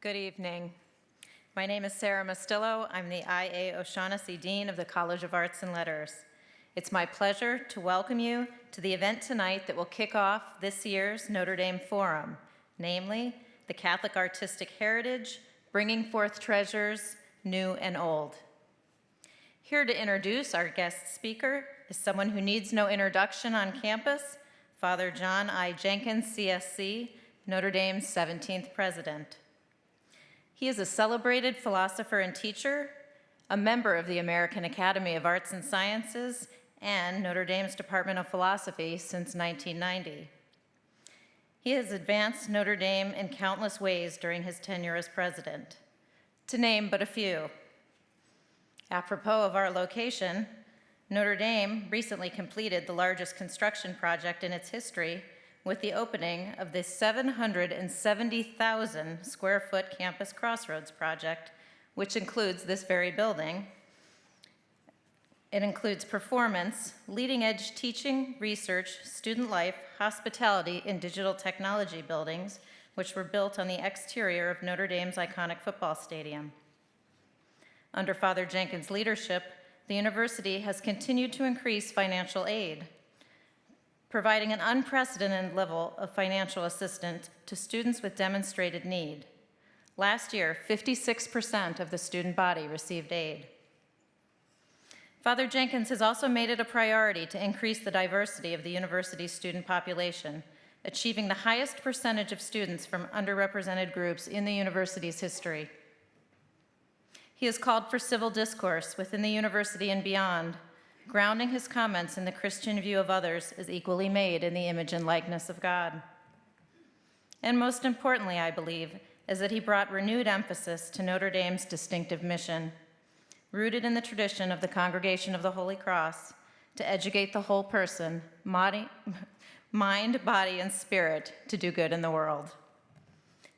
Good evening. My name is Sarah Mastillo. I'm the I.A. O'Shaughnessy Dean of the College of Arts and Letters. It's my pleasure to welcome you to the event tonight that will kick off this year's Notre Dame Forum, namely the Catholic Artistic Heritage, Bringing Forth Treasures, New and Old. Here to introduce our guest speaker is someone who needs no introduction on campus, Father John I. Jenkins, C.S.C., Notre Dame's 17th president. He is a celebrated philosopher and teacher, a member of the American Academy of Arts and Sciences, and Notre Dame's Department of Philosophy since 1990. He has advanced Notre Dame in countless ways during his tenure as president, to name but a few. Apropos of our location, Notre Dame recently completed the largest construction project in its history with the opening of the 770,000 square foot campus crossroads project, which includes this very building. It includes performance, leading-edge teaching, research, student life, hospitality, and digital technology buildings, which were built on the exterior of Notre Dame's iconic football stadium. Under Father Jenkins' leadership, the university has continued to increase financial aid, providing an unprecedented level of financial assistance to students with demonstrated need. Last year, 56% of the student body received aid. Father Jenkins has also made it a priority to increase the diversity of the university's student population, achieving the highest percentage of students from underrepresented groups in the university's history. He has called for civil discourse within the university and beyond, grounding his comments in the Christian view of others as equally made in the image and likeness of God. And most importantly, I believe, is that he brought renewed emphasis to Notre Dame's distinctive mission, rooted in the tradition of the Congregation of the Holy Cross, to educate the whole person, mind, body, and spirit, to do good in the world.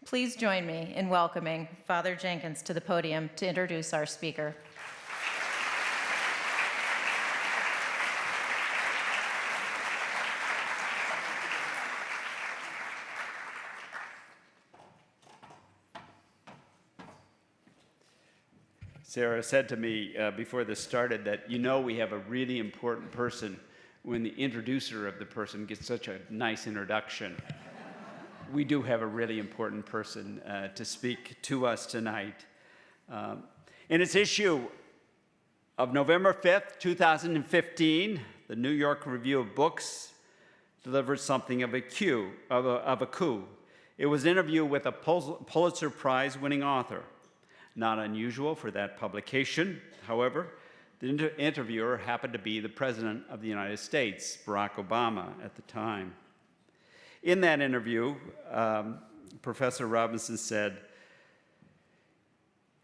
Please join me in welcoming Father Jenkins to the podium to introduce our speaker. Sarah said to me before this started that we have a really important person when the introducer of the person gets such a nice introduction. We do have a really important person to speak to us tonight. In its issue of November 5th, 2015, the New York Review of Books delivered something of a coup. It was an interview with a Pulitzer Prize-winning author. Not unusual for that publication, however, the interviewer happened to be the President of the United States, Barack Obama, at the time. In that interview, Professor Robinson said,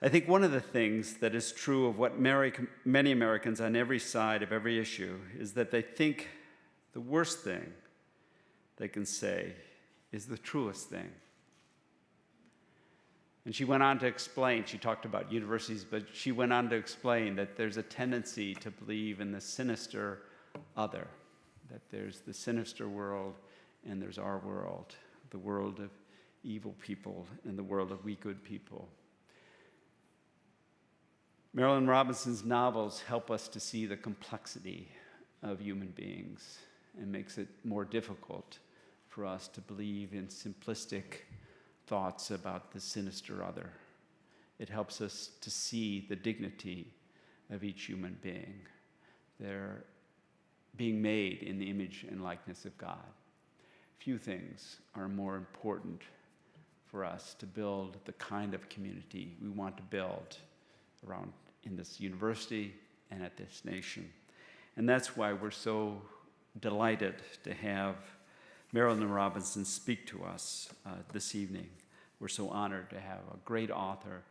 "I think one of the things that is true of what many Americans on every side of every issue is that they think the worst thing they can say is the truest thing." And she went on to explain, she talked about universities, but she went on to explain that there's a tendency to believe in the sinister other, that there's the sinister world and there's our world, the world of evil people and the world of we good people. Marilynne Robinson's novels help us to see the complexity of human beings and makes it more difficult for us to believe in simplistic thoughts about the sinister other. It helps us to see the dignity of each human being. They're being made in the image and likeness of God. Few things are more important for us to build the kind of community we want to build around in this university and at this nation. And that's why we're so delighted to have Marilynne Robinson speak to us this evening. We're so honored to have a great author,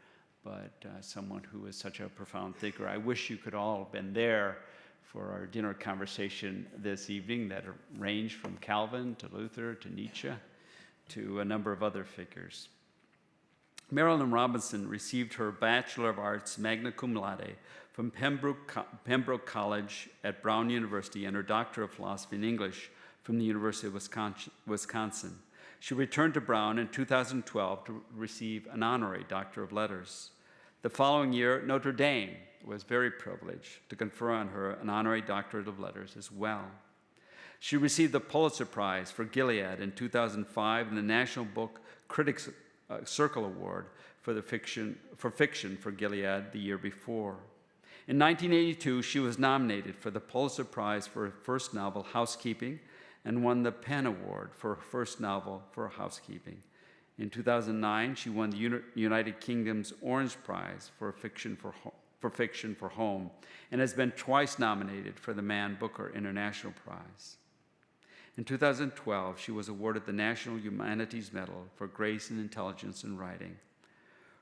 but someone who is such a profound thinker. I wish you could all have been there for our dinner conversation this evening that ranged from Calvin to Luther to Nietzsche to a number of other figures. Marilynne Robinson received her Bachelor of Arts magna cum laude from Pembroke College at Brown University and her Doctor of Philosophy in English from the University of Wisconsin. She returned to Brown in 2012 to receive an honorary Doctor of Letters. The following year, Notre Dame was very privileged to confer on her an honorary Doctorate of Letters as well. She received the Pulitzer Prize for Gilead in 2005 and the National Book Critics Circle Award for fiction for Gilead the year before. In 1982, she was nominated for the Pulitzer Prize for her first novel, Housekeeping, and won the PEN Award for her first novel for housekeeping. In 2009, she won the United Kingdom's Orange Prize for fiction for home, and has been twice nominated for the Man Booker International Prize. In 2012, she was awarded the National Humanities Medal for Grace and Intelligence in Writing.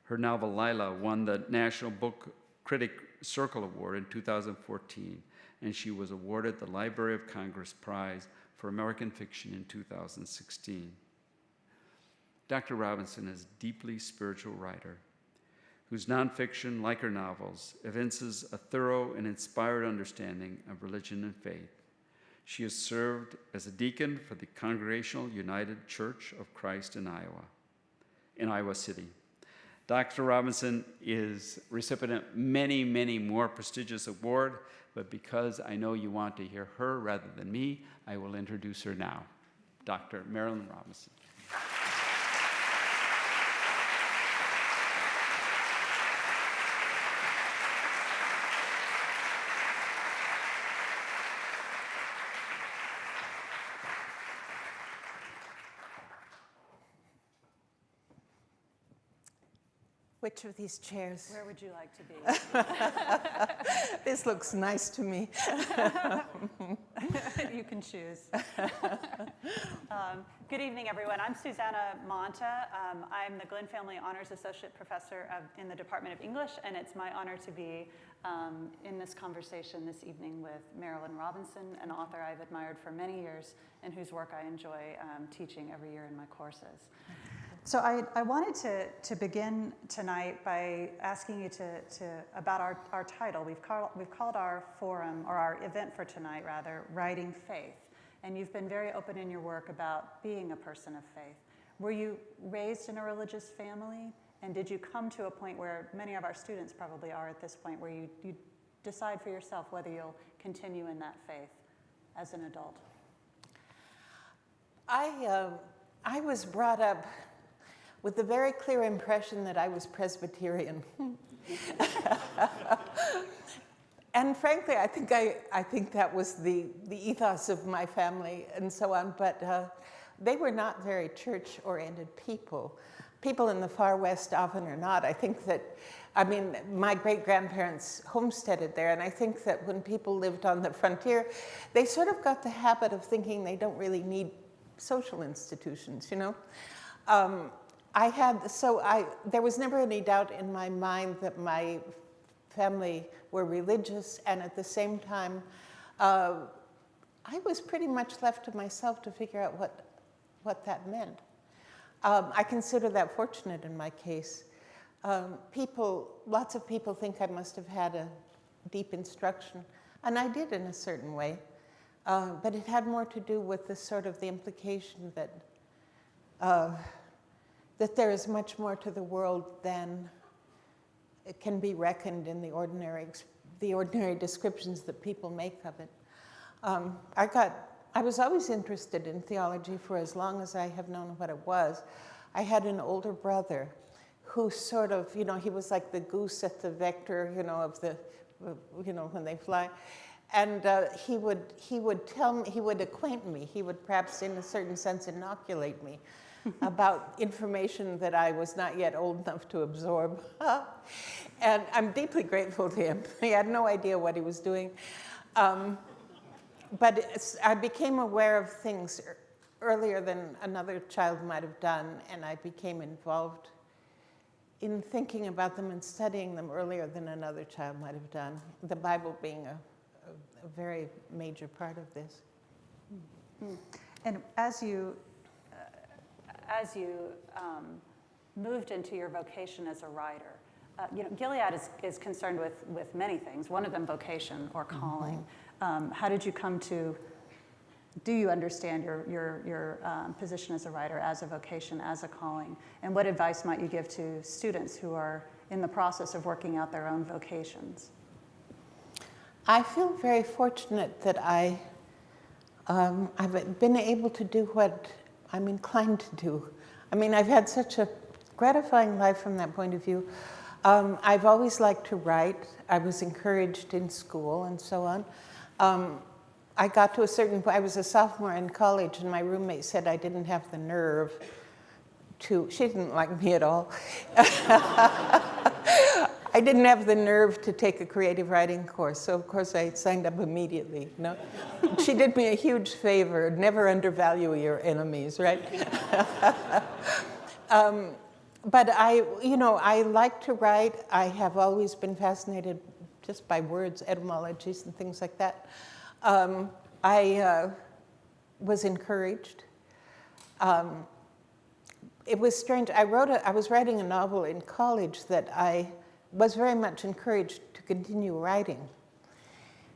Her novel Lila won the National Book Critic Circle Award in 2014, and she was awarded the Library of Congress Prize for American Fiction in 2016. Dr. Robinson is a deeply spiritual writer whose nonfiction, like her novels, evinces a thorough and inspired understanding of religion and faith. She has served as a deacon for the Congregational United Church of Christ in Iowa City. Dr. Robinson is recipient of many, many more prestigious awards, but because I know you want to hear her rather than me, I will introduce her now. Dr. Marilynne Robinson. Which of these chairs? Where would you like to be? This looks nice to me. You can choose. Good evening, everyone. I'm Susanna Monta. I'm the Glynn Family Honors Associate Professor in the Department of English, and it's my honor to be in this conversation this evening with Marilynne Robinson, an author I've admired for many years and whose work I enjoy teaching every year in my courses. So I wanted to begin tonight by asking you about our title. We've called our forum, or our event for tonight rather, Writing Faith. And you've been very open in your work about being a person of faith. Were you raised in a religious family? And did you come to a point where many of our students probably are at this point, where you decide for yourself whether you'll continue in that faith as an adult? I was brought up with the very clear impression that I was Presbyterian. And frankly, I think that was the ethos of my family and so on, but they were not very church-oriented people. People in the far West often are not. I think that, my great-grandparents homesteaded there, and I think that when people lived on the frontier, they sort of got the habit of thinking they don't really need social institutions, you know? There was never any doubt in my mind that my family were religious, and at the same time, I was pretty much left to myself to figure out what that meant. I consider that fortunate in my case. Lots of people think I must have had a deep instruction, and I did in a certain way, but it had more to do with the implication that there is much more to the world than it can be reckoned in the ordinary descriptions that people make of it. I was always interested in theology for as long as I have known what it was. I had an older brother who he was like the goose at the vector, when they fly. And he would acquaint me. He would perhaps, in a certain sense, inoculate me about information that I was not yet old enough to absorb. And I'm deeply grateful to him. He had no idea what he was doing. But I became aware of things earlier than another child might have done, and I became involved in thinking about them and studying them earlier than another child might have done, the Bible being a very major part of this. And as you moved into your vocation as a writer, Gilead is concerned with many things, one of them vocation or calling. How did you come to do you understand your position as a writer, as a vocation, as a calling? And what advice might you give to students who are in the process of working out their own vocations? I feel very fortunate that I've been able to do what I'm inclined to do. I mean, I've had such a gratifying life from that point of view. I've always liked to write. I was encouraged in school and so on. I got to a certain point, I was a sophomore in college, and my roommate said I didn't have the nerve to, she didn't like me at all. I didn't have the nerve to take a creative writing course, so of course I signed up immediately. No? She did me a huge favor, never undervalue your enemies, right? But I like to write. I have always been fascinated just by words, etymologies, and things like that. I was encouraged. It was strange. I was writing a novel in college that I was very much encouraged to continue writing.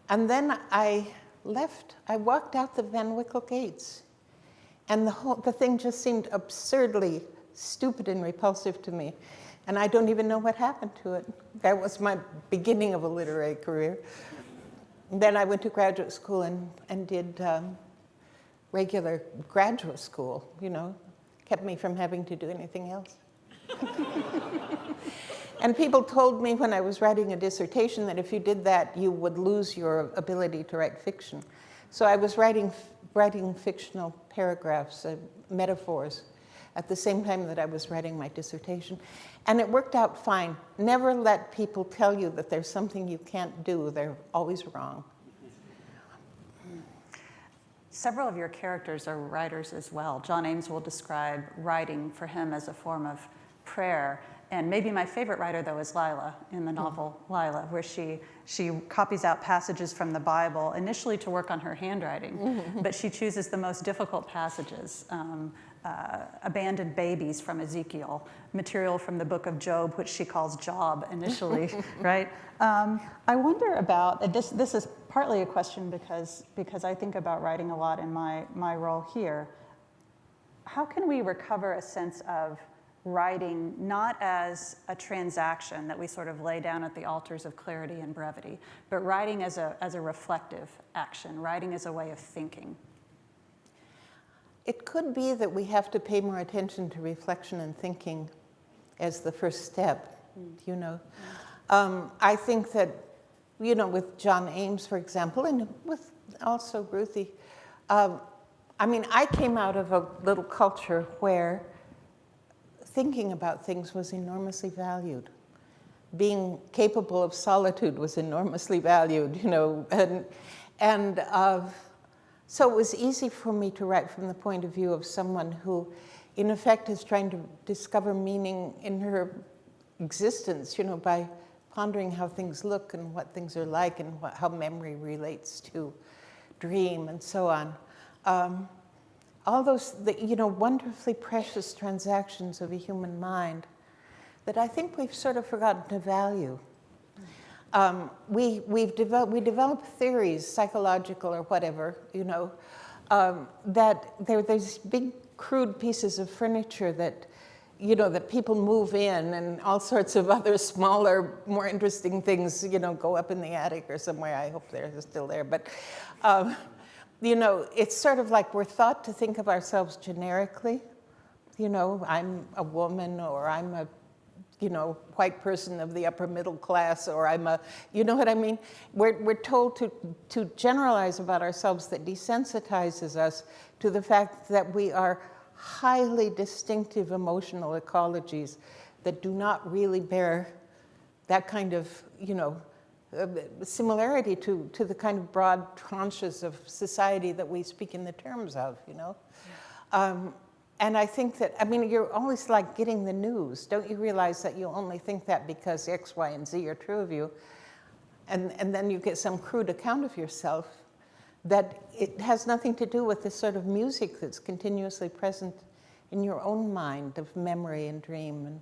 And then I left. I walked out the Van Wickle gates, and the thing just seemed absurdly stupid and repulsive to me. And I don't even know what happened to it. That was my beginning of a literary career. Then I went to graduate school and did regular graduate school, kept me from having to do anything else. And people told me when I was writing a dissertation that if you did that, you would lose your ability to write fiction. So I was writing fictional paragraphs, metaphors, at the same time that I was writing my dissertation. And it worked out fine. Never let people tell you that there's something you can't do. They're always wrong. Several of your characters are writers as well. John Ames will describe writing for him as a form of prayer. And maybe my favorite writer, though, is Lila in the novel Lila, where she copies out passages from the Bible, initially to work on her handwriting, but she chooses the most difficult passages. Abandoned babies from Ezekiel, material from the book of Job, which she calls Job initially, right? I wonder about, this is partly a question because I think about writing a lot in my role here. How can we recover a sense of writing not as a transaction that we sort of lay down at the altars of clarity and brevity, but writing as a reflective action, writing as a way of thinking? It could be that we have to pay more attention to reflection and thinking as the first step, I think that, with John Ames, for example, and with also Ruthie, I came out of a little culture where thinking about things was enormously valued. Being capable of solitude was enormously valued, so it was easy for me to write from the point of view of someone who, in effect, is trying to discover meaning in her existence, by pondering how things look and what things are like and how memory relates to dream and so on. All those, wonderfully precious transactions of a human mind that I think we've sort of forgotten to value. We develop theories, psychological or whatever, that they're these big crude pieces of furniture that, that people move in, and all sorts of other smaller, more interesting things, go up in the attic or somewhere. I hope they're still there. But, it's sort of like we're thought to think of ourselves generically. I'm a woman, or I'm a white person of the upper middle class, or I'm a, what I mean? We're told to generalize about ourselves that desensitizes us to the fact that we are highly distinctive emotional ecologies that do not really bear that kind of, similarity to the kind of broad tranches of society that we speak in the terms of, And I think that, you're always like getting the news. Don't you realize that you only think that because X, Y, and Z are true of you? And then you get some crude account of yourself that it has nothing to do with this sort of music that's continuously present in your own mind of memory and dream and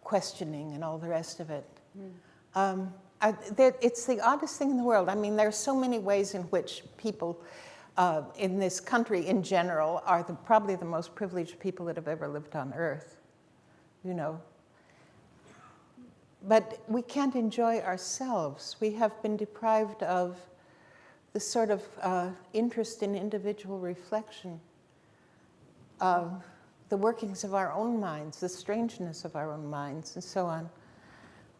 questioning and all the rest of it. It's the oddest thing in the world. I mean, there are so many ways in which people in this country in general are probably the most privileged people that have ever lived on earth, you know. But we can't enjoy ourselves. We have been deprived of the sort of interest in individual reflection, the workings of our own minds, the strangeness of our own minds, and so on.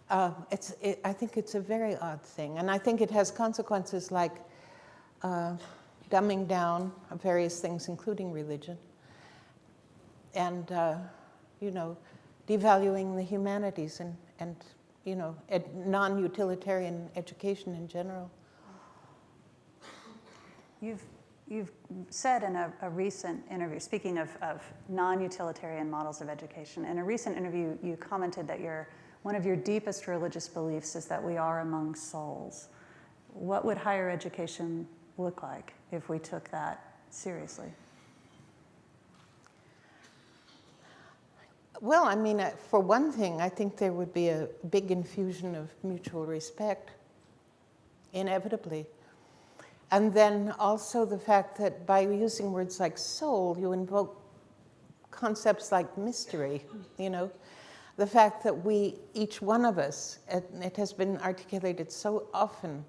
I think it's a very odd thing. And I think it has consequences like dumbing down of various things, including religion, and, you know, devaluing the humanities and you know, non-utilitarian education in general. You've said in a recent interview, speaking of non-utilitarian models of education, in a recent interview you commented that one of your deepest religious beliefs is that we are among souls. What would higher education look like if we took that seriously? Well, I mean, for one thing, I think there would be a big infusion of mutual respect, inevitably. And then also the fact that by using words like soul, you invoke concepts like mystery, you know. The fact that each one of us, it has been articulated so often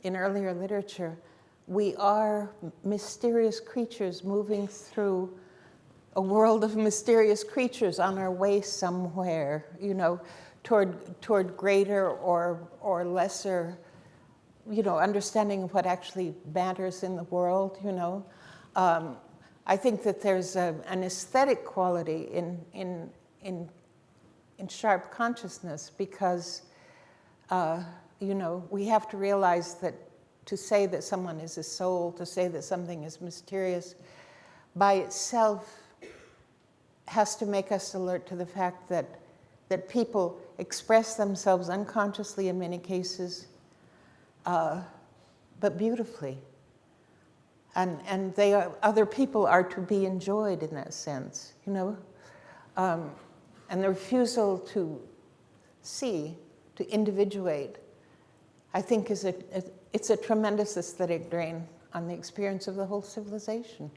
in earlier literature, we are mysterious creatures moving through a world of mysterious creatures on our way somewhere, you know, toward greater or lesser, you know, understanding of what actually matters in the world, you know. I think that there's an aesthetic quality in sharp consciousness because, you know, we have to realize that to say that someone is a soul, to say that something is mysterious, by itself has to make us alert to the fact that people express themselves unconsciously in many cases, but beautifully. And other people are to be enjoyed in that sense, you know? And the refusal to see, to individuate, I think it's a tremendous aesthetic drain on the experience of the whole civilization.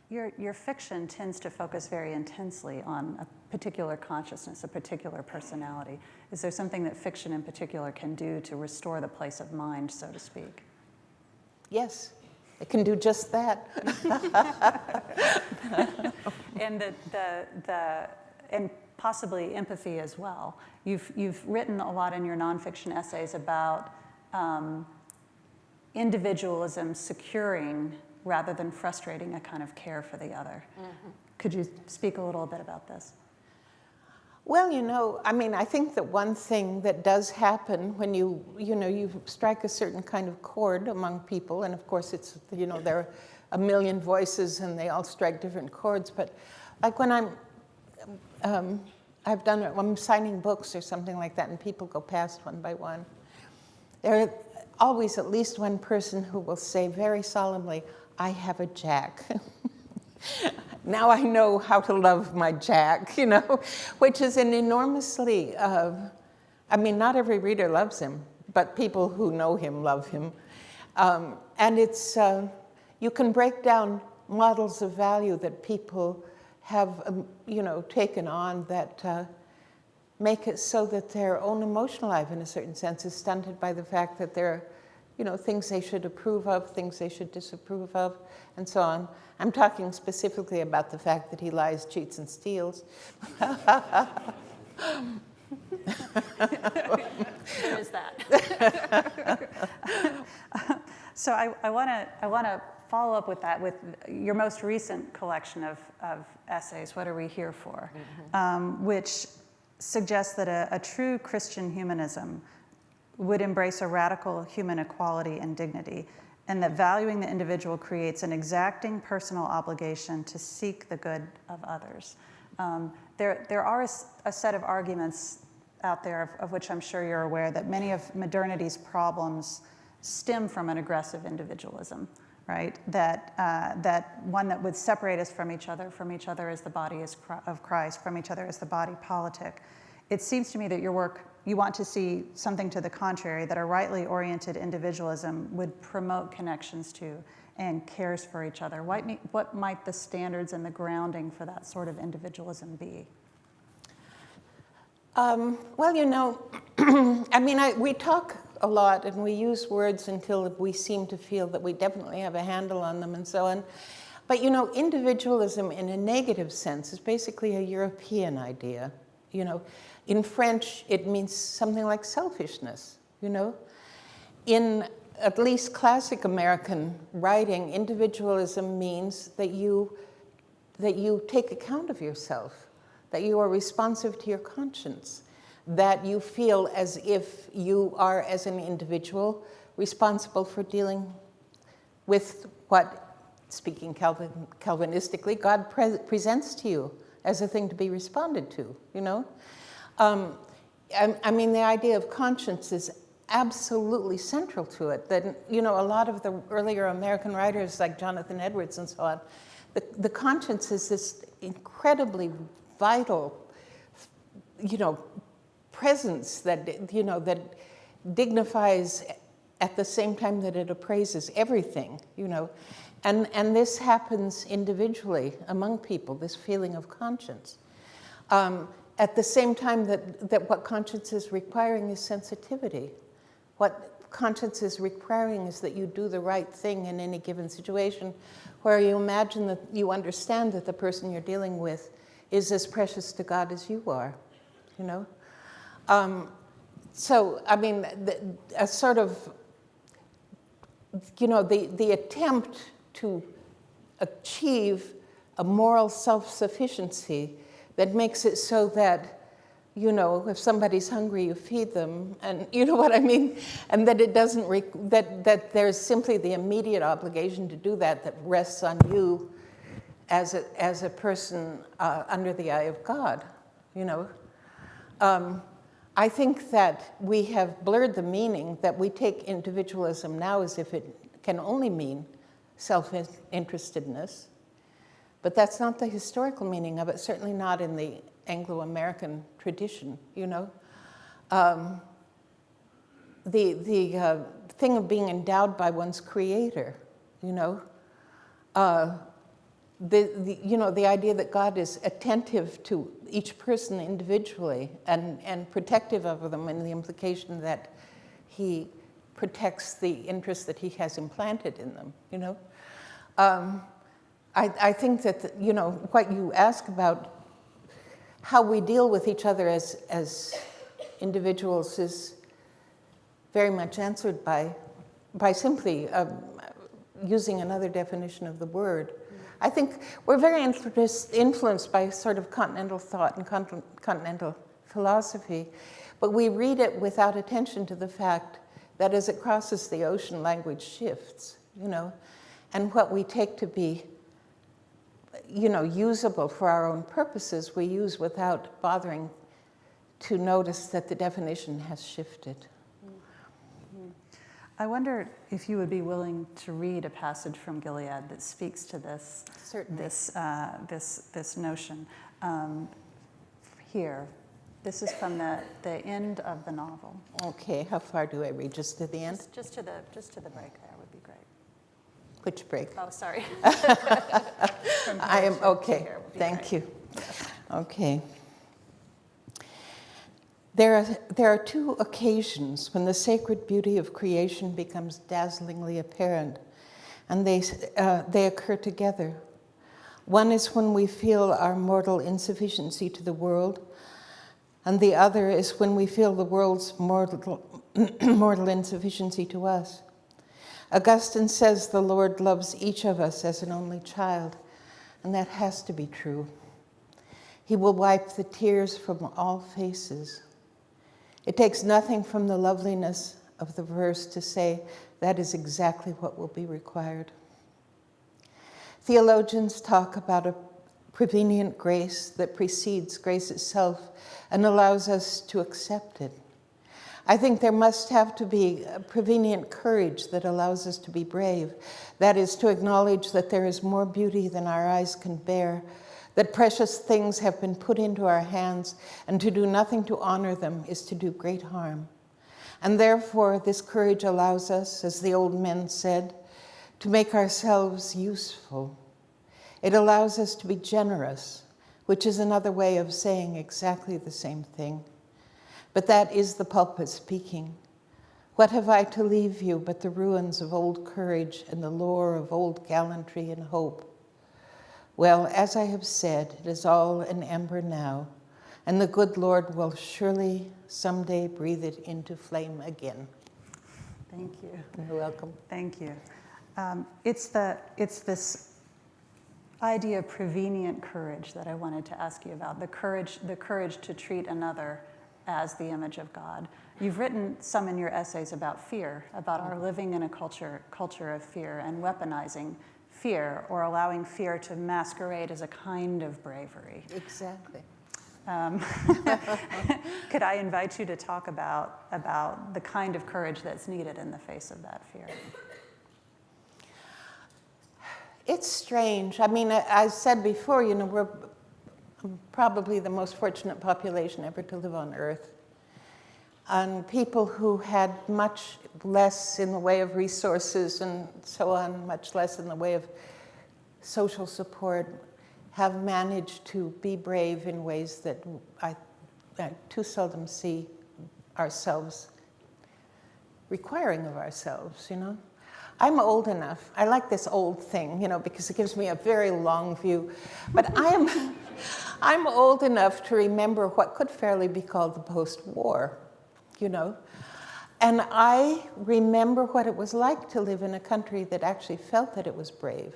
Your fiction tends to focus very intensely on a particular consciousness, a particular personality. Is there something that fiction in particular can do to restore the place of mind, so to speak? Yes, it can do just that. And and possibly empathy as well. You've written a lot in your nonfiction essays about individualism securing rather than frustrating a kind of care for the other. Mm-hmm. Could you speak a little bit about this? Well, you know, I mean, I think that one thing that does happen when you strike a certain kind of chord among people, and of course it's, you know, there are a million voices and they all strike different chords, but like when I'm signing books or something like that and people go past one by one, there are always at least one person who will say very solemnly, "I have a Jack." Now I know how to love my Jack, you know, which is an enormously, I mean, not every reader loves him, but people who know him love him. And it's, you can break down models of value that people have, you know, taken on that make it so that their own emotional life, in a certain sense, is stunted by the fact that there are, you know, things they should approve of, things they should disapprove of, and so on. I'm talking specifically about the fact that he lies, cheats, and steals. There is that. So I want to follow up with that, with your most recent collection of essays, What Are We Here For? Mm-hmm. Which suggests that a true Christian humanism would embrace a radical human equality and dignity, and that valuing the individual creates an exacting personal obligation to seek the good of others. There are a set of arguments out there of which I'm sure you're aware, that many of modernity's problems stem from an aggressive individualism, right? That one that would separate us from each other as the body of Christ, from each other as the body politic. It seems to me that your work you want to see something to the contrary, that a rightly oriented individualism would promote connections to and cares for each other. What might the standards and the grounding for that sort of individualism be? Well, you know, I mean, we talk a lot and we use words until we seem to feel that we definitely have a handle on them and so on. But, you know, individualism in a negative sense is basically a European idea. You know, in French, it means something like selfishness, you know. In at least classic American writing, individualism means that you take account of yourself, that you are responsive to your conscience, that you feel as if you are, as an individual, responsible for dealing with what, speaking Calvinistically, God presents to you as a thing to be responded to, you know? I mean, the idea of conscience is absolutely central to it. That, you know, a lot of the earlier American writers like Jonathan Edwards and so on, the conscience is this incredibly vital, you know, presence that, you know, that dignifies at the same time that it appraises everything, you know. And this happens individually among people, this feeling of conscience. At the same time that what conscience is requiring is sensitivity. What conscience is requiring is that you do the right thing in any given situation, where you imagine that you understand that the person you're dealing with is as precious to God as you are, you know? So, I mean, a sort of, you know, the attempt to achieve a moral self-sufficiency that makes it so that, you know, if somebody's hungry, you feed them, and you know what I mean? And that it doesn't, that there's simply the immediate obligation to do that rests on you as a person under the eye of God, you know? I think that we have blurred the meaning, that we take individualism now as if it can only mean self-interestedness, but that's not the historical meaning of it, certainly not in the Anglo-American tradition, you know. The thing of being endowed by one's creator, you know. You know, the idea that God is attentive to each person individually and protective of them, and the implication that he protects the interests that he has implanted in them, you know. I think that, you know, what you ask about how we deal with each other as individuals is very much answered by simply using another definition of the word. I think we're very influenced by sort of continental thought and continental philosophy, but we read it without attention to the fact that as it crosses the ocean, language shifts, you know, and what we take to be, you know, usable for our own purposes, we use without bothering to notice that the definition has shifted. I wonder if you would be willing to read a passage from Gilead that speaks to this. Certainly. This notion. Here, this is from the end of the novel. Okay, how far do I read? Just to the end? Just to the break there would be great. Which break? Oh, sorry. I am okay. Thank you. Okay. There are two occasions when the sacred beauty of creation becomes dazzlingly apparent, and they occur together. One is when we feel our mortal insufficiency to the world, and the other is when we feel the world's mortal insufficiency to us. Augustine says the Lord loves each of us as an only child, and that has to be true. He will wipe the tears from all faces. It takes nothing from the loveliness of the verse to say that is exactly what will be required. Theologians talk about a prevenient grace that precedes grace itself and allows us to accept it. I think there must have to be a prevenient courage that allows us to be brave. That is, to acknowledge that there is more beauty than our eyes can bear, that precious things have been put into our hands, and to do nothing to honor them is to do great harm. And therefore, this courage allows us, as the old men said, to make ourselves useful. It allows us to be generous, which is another way of saying exactly the same thing. But that is the pulpit speaking. What have I to leave you but the ruins of old courage and the lore of old gallantry and hope? Well, as I have said, it is all an ember now, and the good Lord will surely someday breathe it into flame again. Thank you. You're welcome. Thank you. It's this idea of prevenient courage that I wanted to ask you about, the courage to treat another as the image of God. You've written some in your essays about fear, about our living in a culture of fear and weaponizing fear, or allowing fear to masquerade as a kind of bravery. Exactly. Could I invite you to talk about the kind of courage that's needed in the face of that fear? It's strange. I mean, I said before, you know, we're probably the most fortunate population ever to live on Earth. And people who had much less in the way of resources and so on, much less in the way of social support, have managed to be brave in ways that I too seldom see ourselves requiring of ourselves, you know. I'm old enough. I like this old thing, you know, because it gives me a very long view. But I'm old enough to remember what could fairly be called the post-war, you know. And I remember what it was like to live in a country that actually felt that it was brave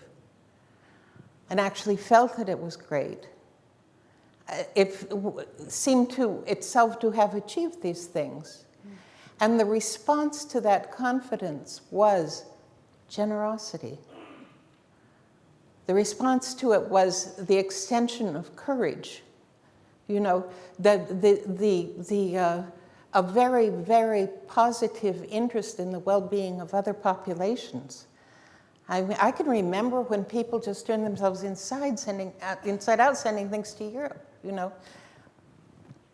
and actually felt that it was great. It seemed to itself to have achieved these things. And the response to that confidence was generosity. The response to it was the extension of courage. You know, a very, very positive interest in the well-being of other populations. I can remember when people just turned themselves inside out, sending things to Europe, you know.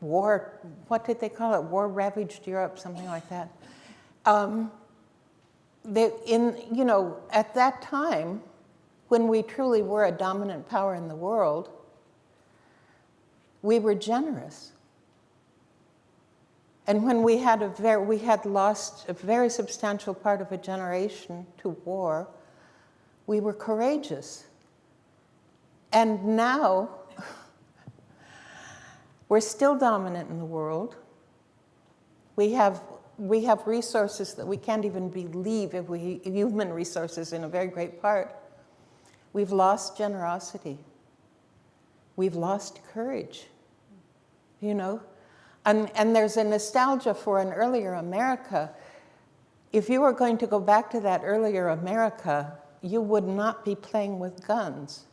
War, what did they call it? War-ravaged Europe, something like that. You know, at that time, when we truly were a dominant power in the world, we were generous. And when we had lost a very substantial part of a generation to war, we were courageous. And now, we're still dominant in the world. We have resources that we can't even believe, human resources in a very great part. We've lost generosity. We've lost courage, you know? And there's a nostalgia for an earlier America. If you were going to go back to that earlier America, you would not be playing with guns.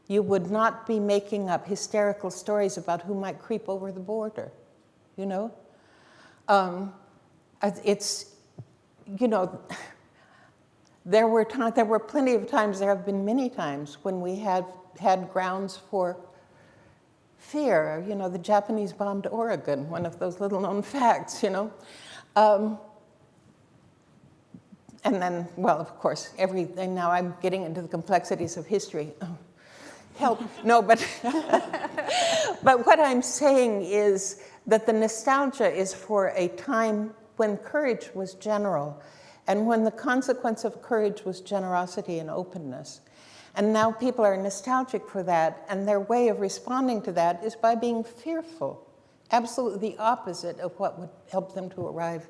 You would not be making up hysterical stories about who might creep over the border, you know? It's, you know, there were plenty of times, there have been many times when we have had grounds for fear. You know, the Japanese bombed Oregon, one of those little known facts, you know. And then, well, of course, and now I'm getting into the complexities of history. Help. No, but what I'm saying is that the nostalgia is for a time when courage was general and when the consequence of courage was generosity and openness. And now people are nostalgic for that, and their way of responding to that is by being fearful, absolutely the opposite of what would help them to arrive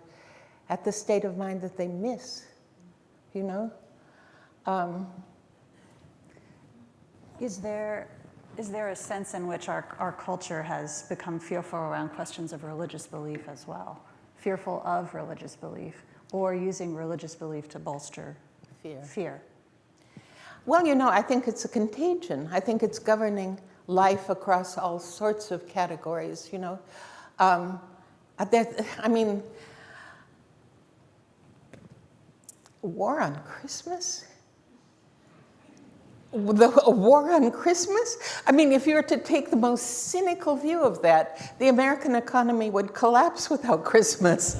at the state of mind that they miss, you know? Is there a sense in which our culture has become fearful around questions of religious belief as well? Fearful of religious belief, or using religious belief to bolster fear? Well, you know, I think it's a contagion. I think it's governing life across all sorts of categories, you know. I mean, war on Christmas? A war on Christmas? I mean, if you were to take the most cynical view of that, the American economy would collapse without Christmas.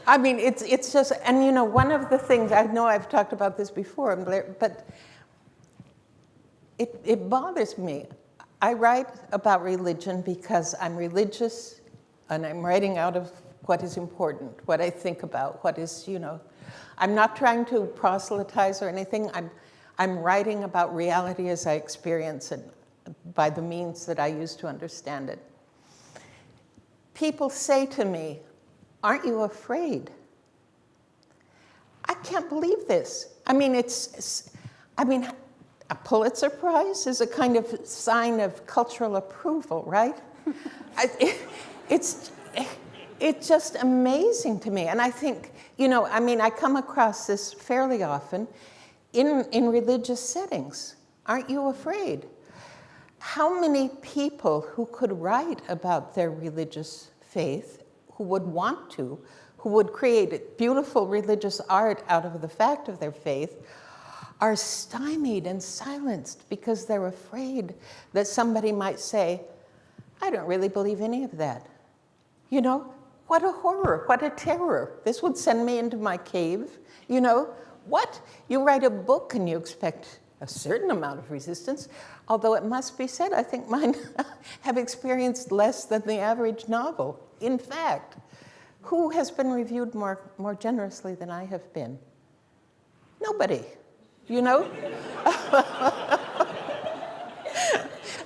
I mean, it's just, and you know, one of the things, I know I've talked about this before, but it bothers me. I write about religion because I'm religious and I'm writing out of what is important, what I think about, what is, you know, I'm not trying to proselytize or anything. I'm writing about reality as I experience it by the means that I use to understand it. People say to me, "Aren't you afraid?" I can't believe this. I mean, a Pulitzer Prize is a kind of sign of cultural approval, right? It's just amazing to me. And I think, you know, I mean, I come across this fairly often in religious settings. Aren't you afraid? How many people who could write about their religious faith, who would want to, who would create beautiful religious art out of the fact of their faith, are stymied and silenced because they're afraid that somebody might say, "I don't really believe any of that." You know, what a horror, what a terror. This would send me into my cave. You know, what? You write a book and you expect a certain amount of resistance, although it must be said, I think mine have experienced less than the average novel. In fact, who has been reviewed more generously than I have been? Nobody, you know?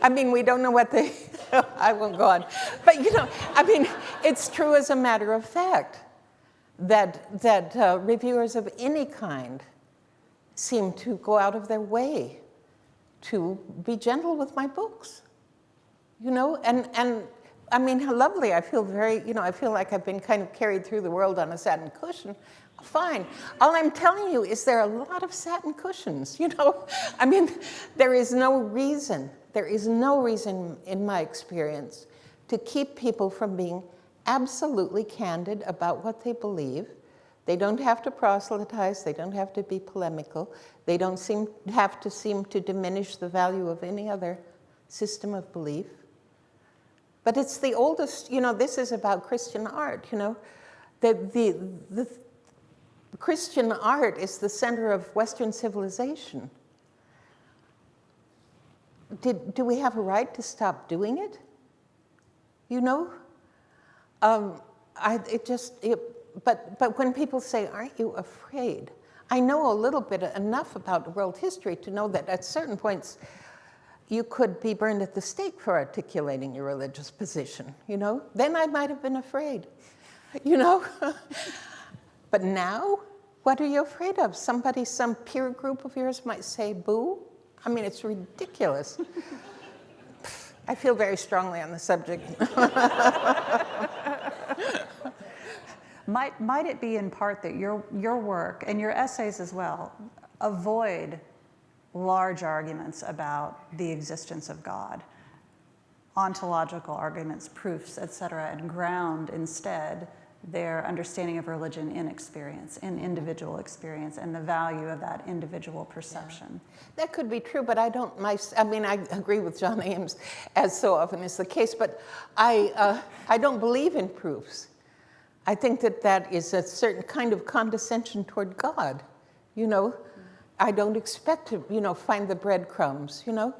I mean, we don't know what they, I won't go on. But, you know, I mean, it's true as a matter of fact that reviewers of any kind seem to go out of their way to be gentle with my books, you know? And I mean, how lovely. I feel very, you know, I feel like I've been kind of carried through the world on a satin cushion. Fine. All I'm telling you is there are a lot of satin cushions, you know? I mean, there is no reason in my experience to keep people from being absolutely candid about what they believe. They don't have to proselytize, they don't have to be polemical, they don't have to diminish the value of any other system of belief. But it's the oldest, you know, this is about Christian art, you know. The Christian art is the center of Western civilization. Do we have a right to stop doing it? You know? But when people say, "Aren't you afraid?" I know a little bit enough about world history to know that at certain points you could be burned at the stake for articulating your religious position, you know? Then I might have been afraid, you know? But now, what are you afraid of? Some peer group of yours might say, "Boo." I mean, it's ridiculous. I feel very strongly on the subject. Might it be in part that your work and your essays as well avoid large arguments about the existence of God, ontological arguments, proofs, etc., and ground instead their understanding of religion in experience, in individual experience, and the value of that individual perception? Yeah. That could be true, but I agree with John Ames, as so often is the case, but I don't believe in proofs. I think that is a certain kind of condescension toward God, you know? I don't expect to, you know, find the breadcrumbs, you know?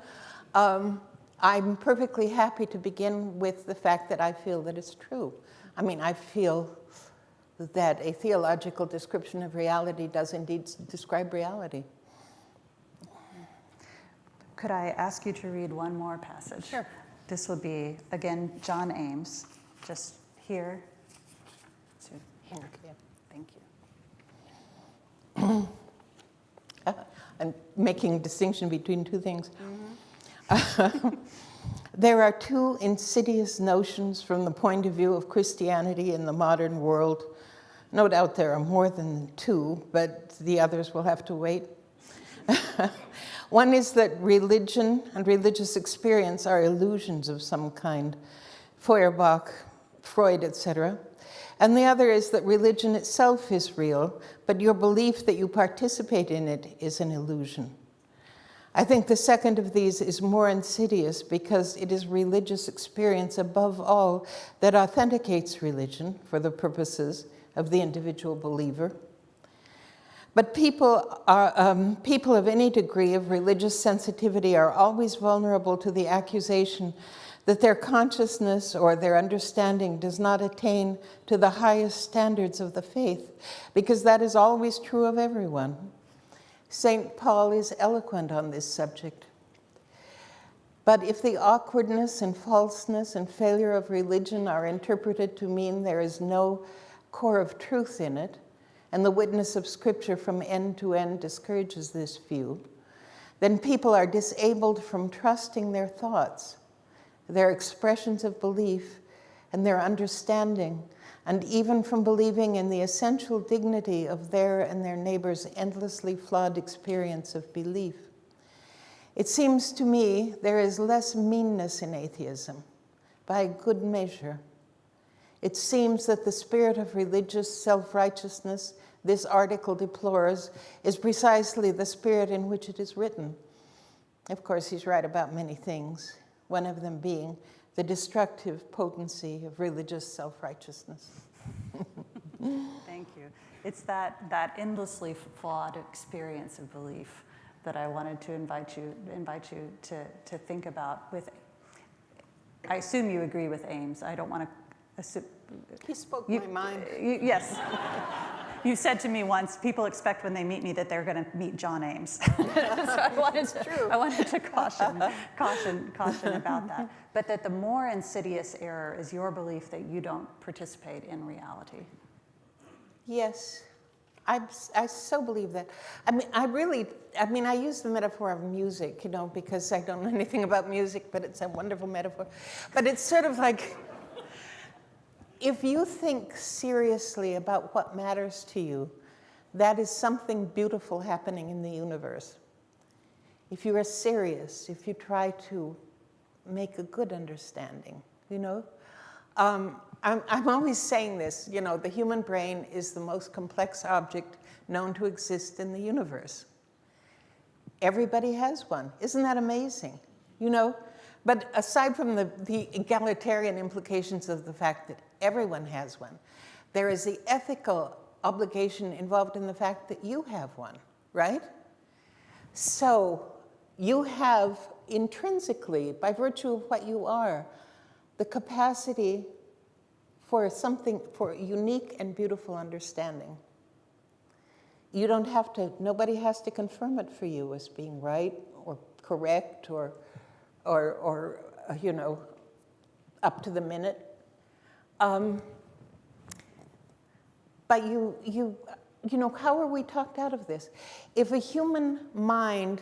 I'm perfectly happy to begin with the fact that I feel that it's true. I mean, I feel that a theological description of reality does indeed describe reality. Could I ask you to read one more passage? Sure. This will be, again, John Ames, just here. Here. Thank you. I'm making a distinction between two things. Mm-hmm. There are two insidious notions from the point of view of Christianity in the modern world. No doubt there are more than two, but the others will have to wait. One is that religion and religious experience are illusions of some kind, Feuerbach, Freud, etc. And the other is that religion itself is real, but your belief that you participate in it is an illusion. I think the second of these is more insidious because it is religious experience above all that authenticates religion for the purposes of the individual believer. But people of any degree of religious sensitivity are always vulnerable to the accusation that their consciousness or their understanding does not attain to the highest standards of the faith, because that is always true of everyone. St. Paul is eloquent on this subject. But if the awkwardness and falseness and failure of religion are interpreted to mean there is no core of truth in it, and the witness of Scripture from end to end discourages this view, then people are disabled from trusting their thoughts, their expressions of belief, and their understanding, and even from believing in the essential dignity of their and their neighbors' endlessly flawed experience of belief. It seems to me there is less meanness in atheism, by good measure. It seems that the spirit of religious self-righteousness this article deplores is precisely the spirit in which it is written. Of course, he's right about many things, one of them being the destructive potency of religious self-righteousness. Thank you. It's that endlessly flawed experience of belief that I wanted to invite you to think about. I assume you agree with Ames. I don't want to assume. He spoke my mind. Yes. You said to me once, people expect when they meet me that they're going to meet John Ames. So I wanted to caution about that. But that the more insidious error is your belief that you don't participate in reality. Yes, I so believe that. I use the metaphor of music, because I don't know anything about music, but it's a wonderful metaphor. But it's sort of like, if you think seriously about what matters to you, that is something beautiful happening in the universe. If you are serious, if you try to make a good understanding, I'm always saying this, the human brain is the most complex object known to exist in the universe. Everybody has one. Isn't that amazing? But aside from the egalitarian implications of the fact that everyone has one, there is the ethical obligation involved in the fact that you have one, right? So you have intrinsically, by virtue of what you are, the capacity for unique and beautiful understanding. You don't have to, nobody has to confirm it for you as being right or correct or up to the minute. But how are we talked out of this? If a human mind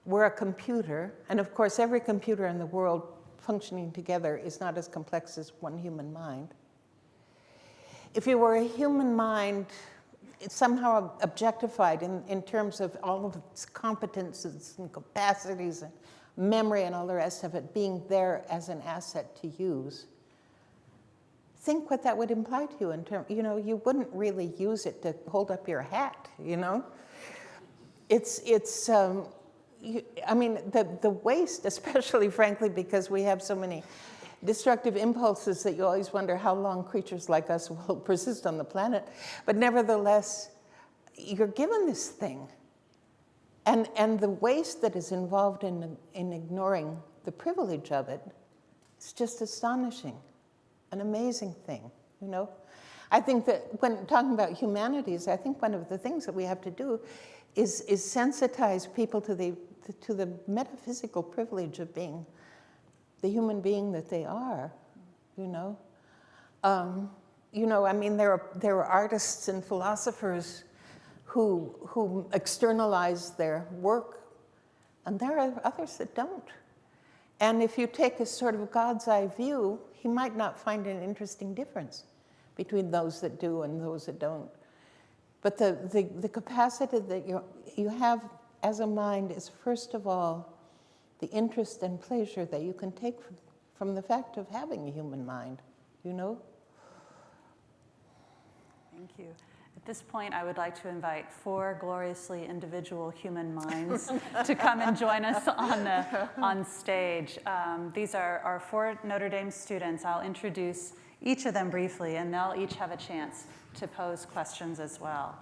were a computer, and of course every computer in the world functioning together is not as complex as one human mind. If you were a human mind, it's somehow objectified in terms of all of its competences and capacities and memory and all the rest of it being there as an asset to use. Think what that would imply to you in terms, you wouldn't really use it to hold up your hat, the waste, especially frankly, because we have so many destructive impulses that you always wonder how long creatures like us will persist on the planet. But nevertheless, you're given this thing. And the waste that is involved in ignoring the privilege of it is just astonishing, an amazing thing, I think that when talking about humanities, I think one of the things that we have to do is sensitize people to the metaphysical privilege of being the human being that they are, there are artists and philosophers who externalize their work, and there are others that don't. And if you take a sort of God's eye view, he might not find an interesting difference between those that do and those that don't. But the capacity that you have as a mind is, first of all, the interest and pleasure that you can take from the fact of having a human mind, Thank you. At this point, I would like to invite 4 gloriously individual human minds to come and join us on stage. These are our 4 Notre Dame students. I'll introduce each of them briefly, and they'll each have a chance to pose questions as well.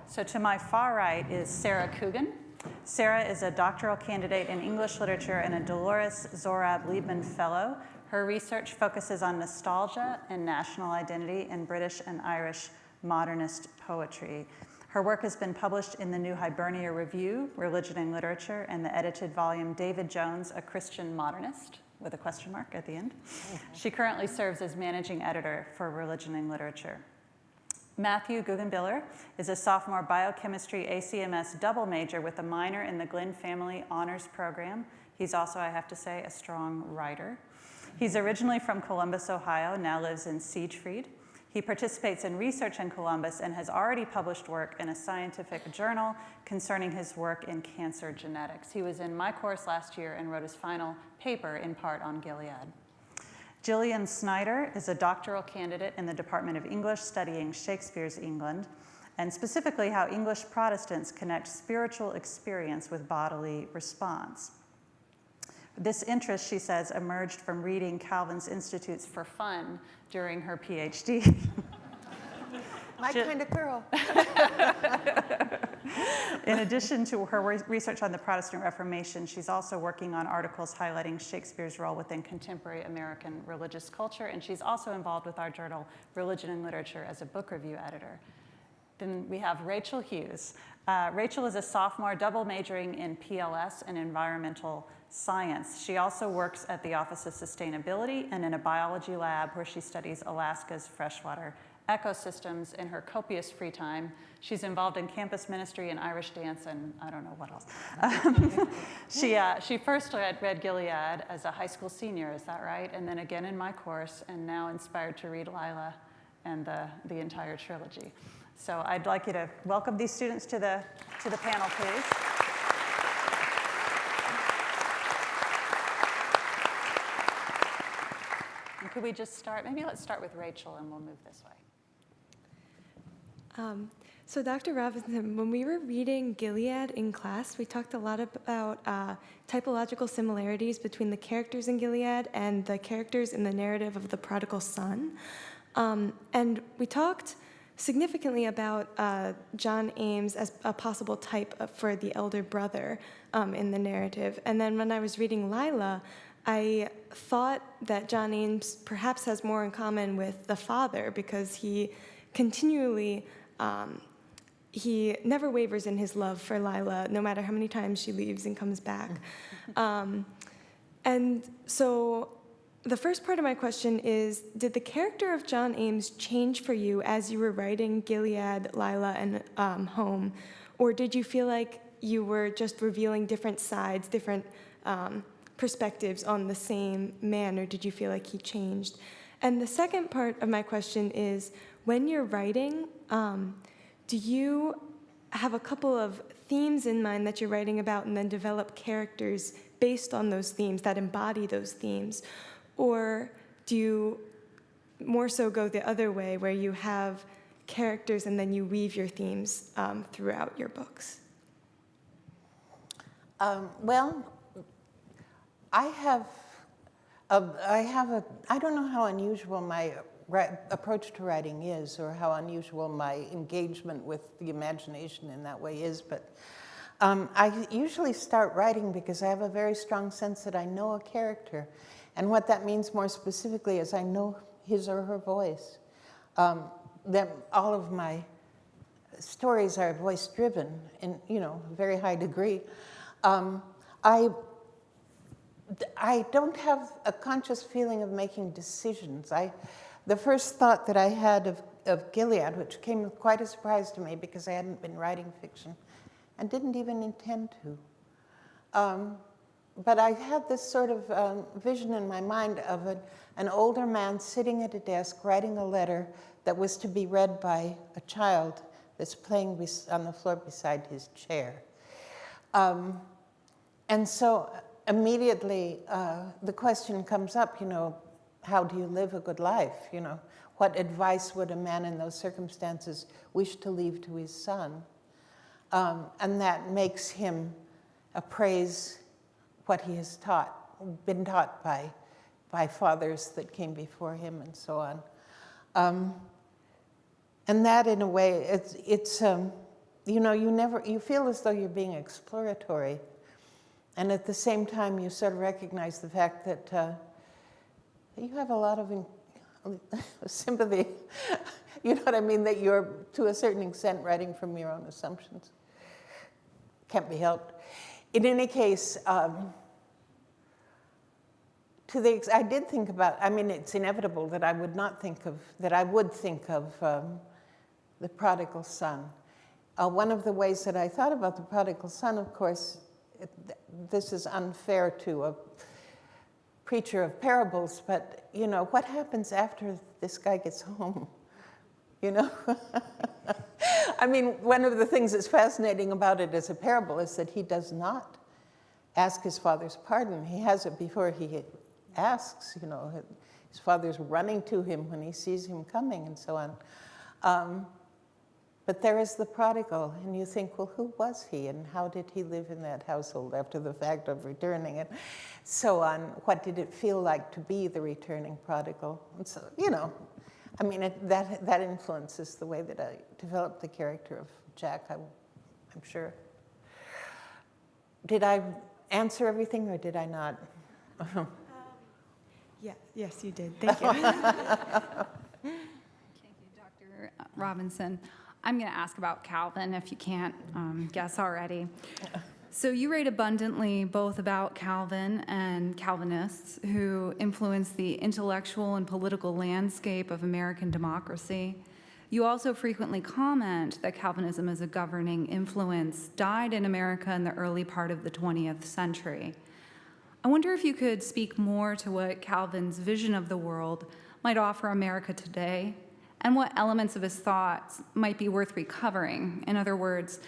So to my far right is Sarah Coogan. Sarah is a doctoral candidate in English literature and a Dolores Zorab Liebman Fellow. Her research focuses on nostalgia and national identity in British and Irish modernist poetry. Her work has been published in the New Hibernia Review, Religion and Literature, and the edited volume David Jones, A Christian Modernist, with a question mark at the end. She currently serves as managing editor for Religion and Literature. Matthew Guggenbiller is a sophomore biochemistry ACMS double major with a minor in the Glynn Family Honors Program. He's also, I have to say, a strong writer. He's originally from Columbus, Ohio, now lives in Siegfried. He participates in research in Columbus and has already published work in a scientific journal concerning his work in cancer genetics. He was in my course last year and wrote his final paper in part on Gilead. Gillian Snyder is a doctoral candidate in the Department of English studying Shakespeare's England, and specifically how English Protestants connect spiritual experience with bodily response. This interest, she says, emerged from reading Calvin's Institutes for Fun during her PhD. My kind of girl. In addition to her research on the Protestant Reformation, she's also working on articles highlighting Shakespeare's role within contemporary American religious culture, and she's also involved with our journal, Religion and Literature, as a book review editor. Then we have Rachel Hughes. Rachel is a sophomore double majoring in PLS and environmental science. She also works at the Office of Sustainability and in a biology lab where she studies Alaska's freshwater ecosystems in her copious free time. She's involved in campus ministry and Irish dance and I don't know what else. She first read Gilead as a high school senior, is that right? And then again in my course, and now inspired to read Lila and the entire trilogy. So I'd like you to welcome these students to the panel, please. And could we just start? Maybe let's start with Rachel and we'll move this way. So Dr. Robinson, when we were reading Gilead in class, we talked a lot about typological similarities between the characters in Gilead and the characters in the narrative of the prodigal son. And we talked significantly about John Ames as a possible type for the elder brother in the narrative. And then when I was reading Lila, I thought that John Ames perhaps has more in common with the father because he continually, he never wavers in his love for Lila, no matter how many times she leaves and comes back. And so the first part of my question is, did the character of John Ames change for you as you were writing Gilead, Lila, and Home? Or did you feel like you were just revealing different sides, different perspectives on the same man, or did you feel like he changed? And the second part of my question is, when you're writing, do you have a couple of themes in mind that you're writing about and then develop characters based on those themes that embody those themes? Or do you more so go the other way, where you have characters and then you weave your themes throughout your books? Well, I don't know how unusual my approach to writing is, or how unusual my engagement with the imagination in that way is, but I usually start writing because I have a very strong sense that I know a character. And what that means more specifically is I know his or her voice. That all of my stories are voice-driven in, a very high degree. I don't have a conscious feeling of making decisions. The first thought that I had of Gilead, which came quite a surprise to me because I hadn't been writing fiction and didn't even intend to. But I had this sort of vision in my mind of an older man sitting at a desk writing a letter that was to be read by a child that's playing on the floor beside his chair. And so immediately the question comes up, how do you live a good life? what advice would a man in those circumstances wish to leave to his son? And that makes him appraise what he has been taught by fathers that came before him and so on. And that, in a way, it's you feel as though you're being exploratory, and at the same time you sort of recognize the fact that you have a lot of sympathy. You know what I mean? That you're, to a certain extent, writing from your own assumptions. Can't be helped. In any case, I did think about, I mean, it's inevitable that I would think of the prodigal son. One of the ways that I thought about the prodigal son, of course, this is unfair to a preacher of parables, but, you know, what happens after this guy gets home? You know? I mean, one of the things that's fascinating about it as a parable is that he does not ask his father's pardon. He has it before he asks, you know. His father's running to him when he sees him coming and so on. But there is the prodigal, and you think, well, who was he, and how did he live in that household after the fact of returning, and so on? What did it feel like to be the returning prodigal? And so, you know, I mean, that influences the way that I developed the character of Jack, I'm sure. Did I answer everything, or did I not? Yes, you did. Thank you. Thank you, Dr. Robinson. I'm going to ask about Calvin, if you can't guess already. So you write abundantly both about Calvin and Calvinists who influenced the intellectual and political landscape of American democracy. You also frequently comment that Calvinism as a governing influence died in America in the early part of the 20th century. I wonder if you could speak more to what Calvin's vision of the world might offer America today, and what elements of his thoughts might be worth recovering. In other words,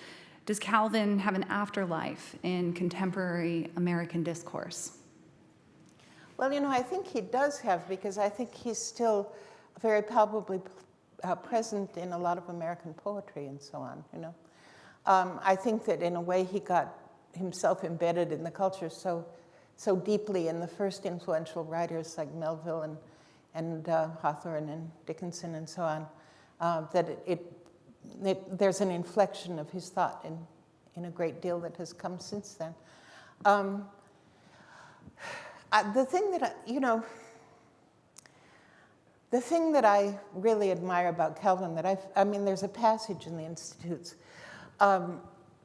does Calvin have an afterlife in contemporary American discourse? Well, you know, I think he does have, because I think he's still very palpably present in a lot of American poetry and so on, you know. I think that in a way he got himself embedded in the culture so deeply in the first influential writers like Melville and Hawthorne and Dickinson and so on, that there's an inflection of his thought in a great deal that has come since then. The thing that I really admire about Calvin, I mean, there's a passage in the Institutes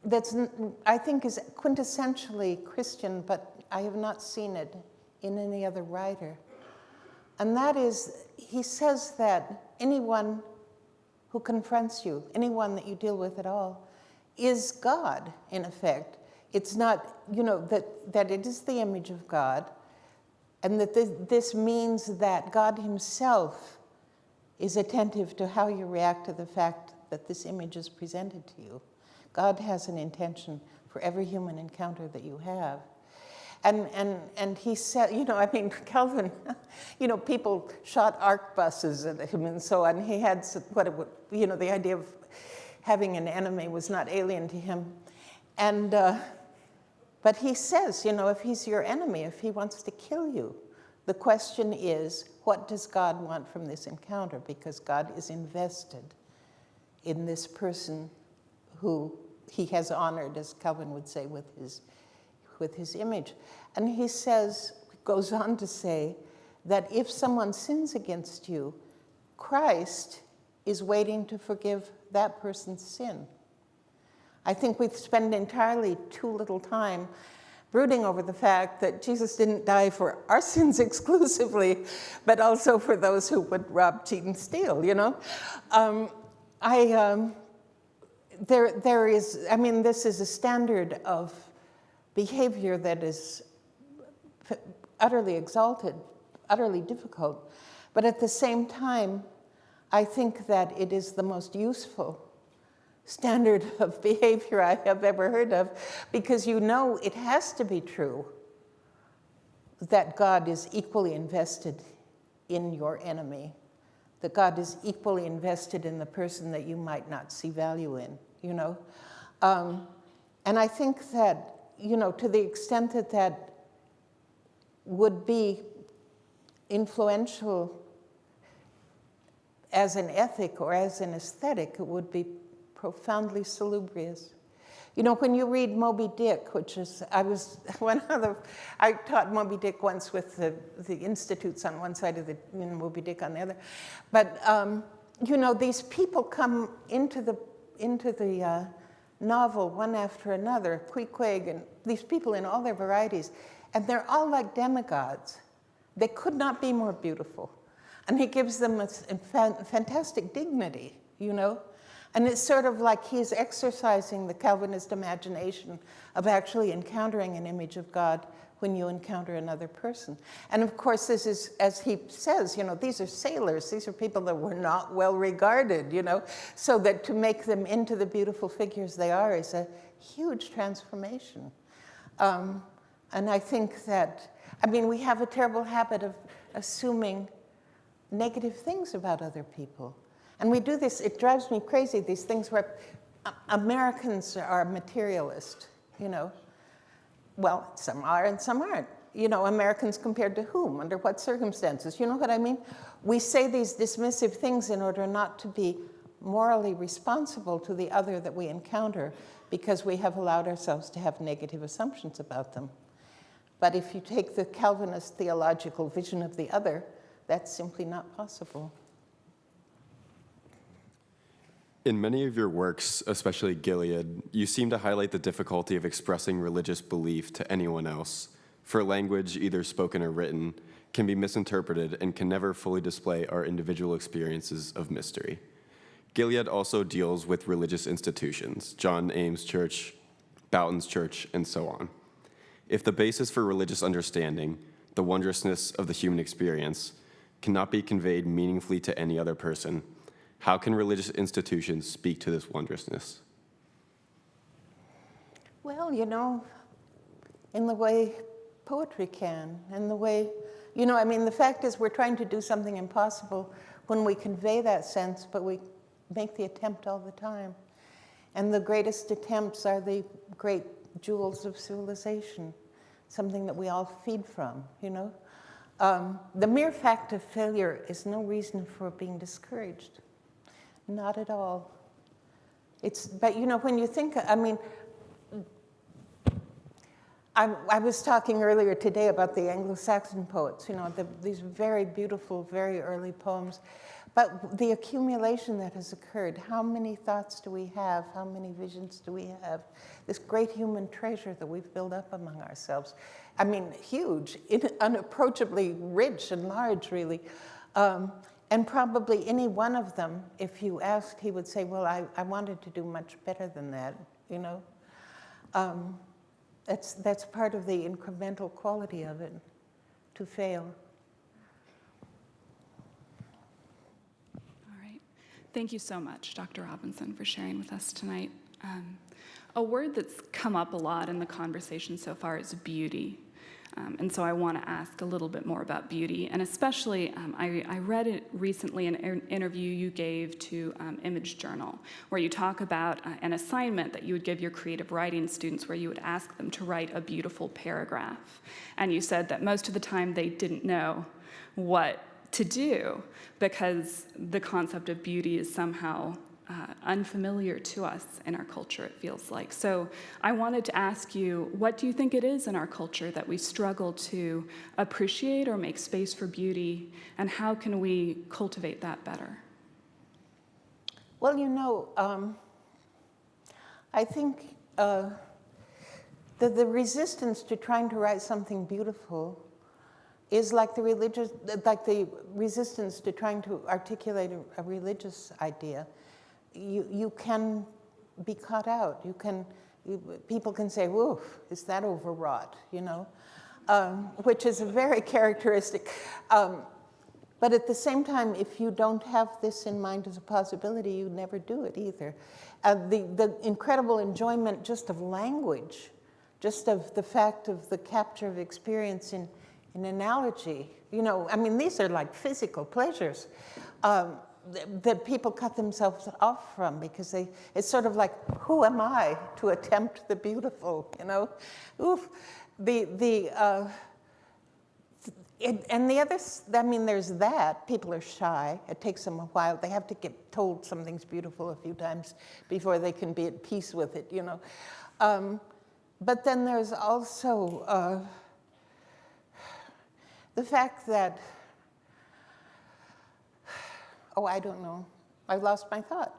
that's, I think, is quintessentially Christian, but I have not seen it in any other writer. And that is, he says that anyone who confronts you, anyone that you deal with at all, is God, in effect. It's not, you know, that it is the image of God, and that this means that God himself is attentive to how you react to the fact that this image is presented to you. God has an intention for every human encounter that you have. And he said, you know, I mean, Calvin, you know, people shot arquebuses at him and so on. He had the idea of having an enemy was not alien to him. And, but he says, you know, if he's your enemy, if he wants to kill you, the question is, what does God want from this encounter? Because God is invested in this person who he has honored, as Calvin would say, with his image. And he goes on to say that if someone sins against you, Christ is waiting to forgive that person's sin. I think we spend entirely too little time brooding over the fact that Jesus didn't die for our sins exclusively, but also for those who would rob, cheat, and steal, you know? There is, I mean, this is a standard of behavior that is utterly exalted, utterly difficult. But at the same time, I think that it is the most useful standard of behavior I have ever heard of, because you know it has to be true that God is equally invested in your enemy, that God is equally invested in the person that you might not see value in, you know? And I think that, you know, to the extent that that would be influential as an ethic or as an aesthetic, it would be profoundly salubrious. You know, when you read Moby Dick, which is, I taught Moby Dick once with the institutes on one side of the, you know, Moby Dick on the other. But, you know, these people come into the novel one after another, Queequeg, and these people in all their varieties, and they're all like demigods. They could not be more beautiful. And he gives them a fantastic dignity, you know? And it's sort of like he's exercising the Calvinist imagination of actually encountering an image of God when you encounter another person. And of course, this is, as he says, you know, these are sailors. These are people that were not well regarded, you know? So that to make them into the beautiful figures they are is a huge transformation. And I think that, I mean, we have a terrible habit of assuming negative things about other people. And we do this, it drives me crazy, these things where Americans are materialist, you know. Well, some are and some aren't. You know, Americans compared to whom? Under what circumstances? You know what I mean? We say these dismissive things in order not to be morally responsible to the other that we encounter because we have allowed ourselves to have negative assumptions about them. But if you take the Calvinist theological vision of the other, that's simply not possible. In many of your works, especially Gilead, you seem to highlight the difficulty of expressing religious belief to anyone else, for language, either spoken or written, can be misinterpreted and can never fully display our individual experiences of mystery. Gilead also deals with religious institutions, John Ames Church, Bowden's Church, and so on. If the basis for religious understanding, the wondrousness of the human experience, cannot be conveyed meaningfully to any other person, how can religious institutions speak to this wondrousness? Well, you know, in the way poetry can, in the way, you know, I mean, the fact is we're trying to do something impossible when we convey that sense, but we make the attempt all the time. And the greatest attempts are the great jewels of civilization, something that we all feed from, you know. The mere fact of failure is no reason for being discouraged. Not at all. But you know, when you think, I mean, I was talking earlier today about the Anglo-Saxon poets, you know, these very beautiful, very early poems. But the accumulation that has occurred, how many thoughts do we have? How many visions do we have? This great human treasure that we've built up among ourselves. I mean, huge, unapproachably rich and large, really. And probably any one of them, if you asked, he would say, well, I wanted to do much better than that, you know? That's part of the incremental quality of it, to fail. All right. Thank you so much, Dr. Robinson, for sharing with us tonight. A word that's come up a lot in the conversation so far is beauty. And so I want to ask a little bit more about beauty. And especially, I read it recently in an interview you gave to Image Journal, where you talk about an assignment that you would give your creative writing students where you would ask them to write a beautiful paragraph. And you said that most of the time they didn't know what to do because the concept of beauty is somehow unfamiliar to us in our culture, it feels like. So I wanted to ask you, what do you think it is in our culture that we struggle to appreciate or make space for beauty, and how can we cultivate that better? Well, you know, I think the resistance to trying to write something beautiful is like the resistance to trying to articulate a religious idea. You can be caught out. People can say, "Woof, is that overwrought?" You know, which is a very characteristic. But at the same time, if you don't have this in mind as a possibility, you never do it either. The incredible enjoyment just of language, just of the fact of the capture of experience in analogy. You know, I mean, these are like physical pleasures. that people cut themselves off from, because it's sort of like, who am I to attempt the beautiful, you know? Oof. And the other, I mean, there's that. People are shy. It takes them a while. They have to get told something's beautiful a few times before they can be at peace with it, you know? But then there's also the fact that, oh, I don't know. I lost my thought.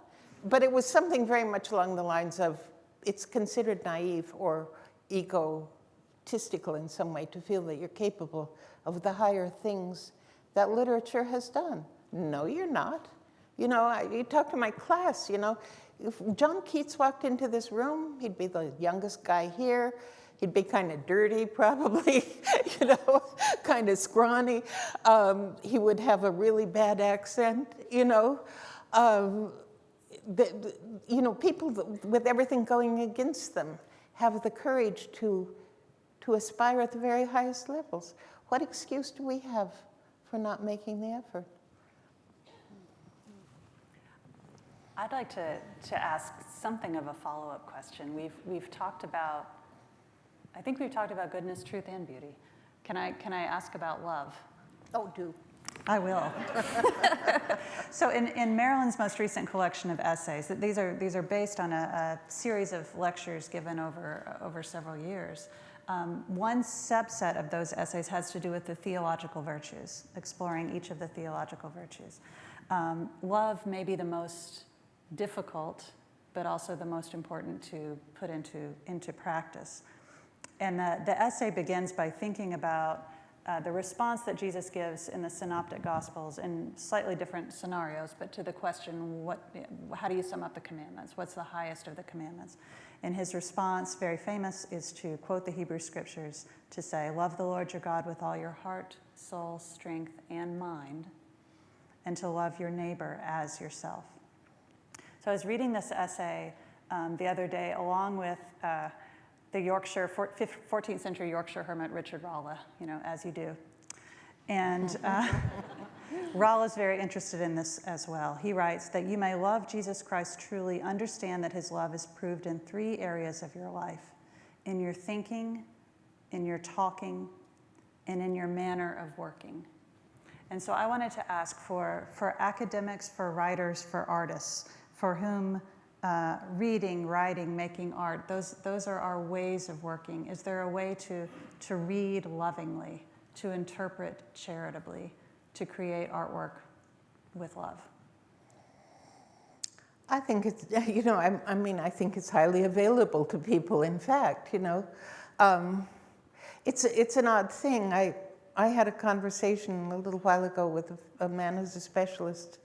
But it was something very much along the lines of, it's considered naive or egotistical in some way to feel that you're capable of the higher things that literature has done. No, you're not. You know, you talk to my class, you know, if John Keats walked into this room, he'd be the youngest guy here. He'd be kind of dirty, probably, you know, kind of scrawny. He would have a really bad accent, you know. People with everything going against them have the courage to aspire at the very highest levels. What excuse do we have for not making the effort? I'd like to ask something of a follow-up question. We've talked about, I think we've talked about goodness, truth, and beauty. Can I ask about love? Oh, do. I will. So in Marilynne's most recent collection of essays, these are based on a series of lectures given over several years. One subset of those essays has to do with the theological virtues, exploring each of the theological virtues. Love may be the most difficult, but also the most important to put into practice. And the essay begins by thinking about the response that Jesus gives in the Synoptic Gospels in slightly different scenarios, but to the question, how do you sum up the commandments? What's the highest of the commandments? And his response, very famous, is to quote the Hebrew Scriptures to say, love the Lord your God with all your heart, soul, strength, and mind, and to love your neighbor as yourself. So I was reading this essay the other day along with the 14th century Yorkshire hermit Richard Rolla, you know, as you do. And Rolla's very interested in this as well. He writes that you may love Jesus Christ truly, understand that his love is proved in 3 areas of your life: in your thinking, in your talking, and in your manner of working. And so I wanted to ask for academics, for writers, for artists, for whom reading, writing, making art, those are our ways of working. Is there a way to read lovingly, to interpret charitably, to create artwork with love? I think it's, you know, I think it's highly available to people, in fact, you know. It's an odd thing. I had a conversation a little while ago with a man who's a specialist,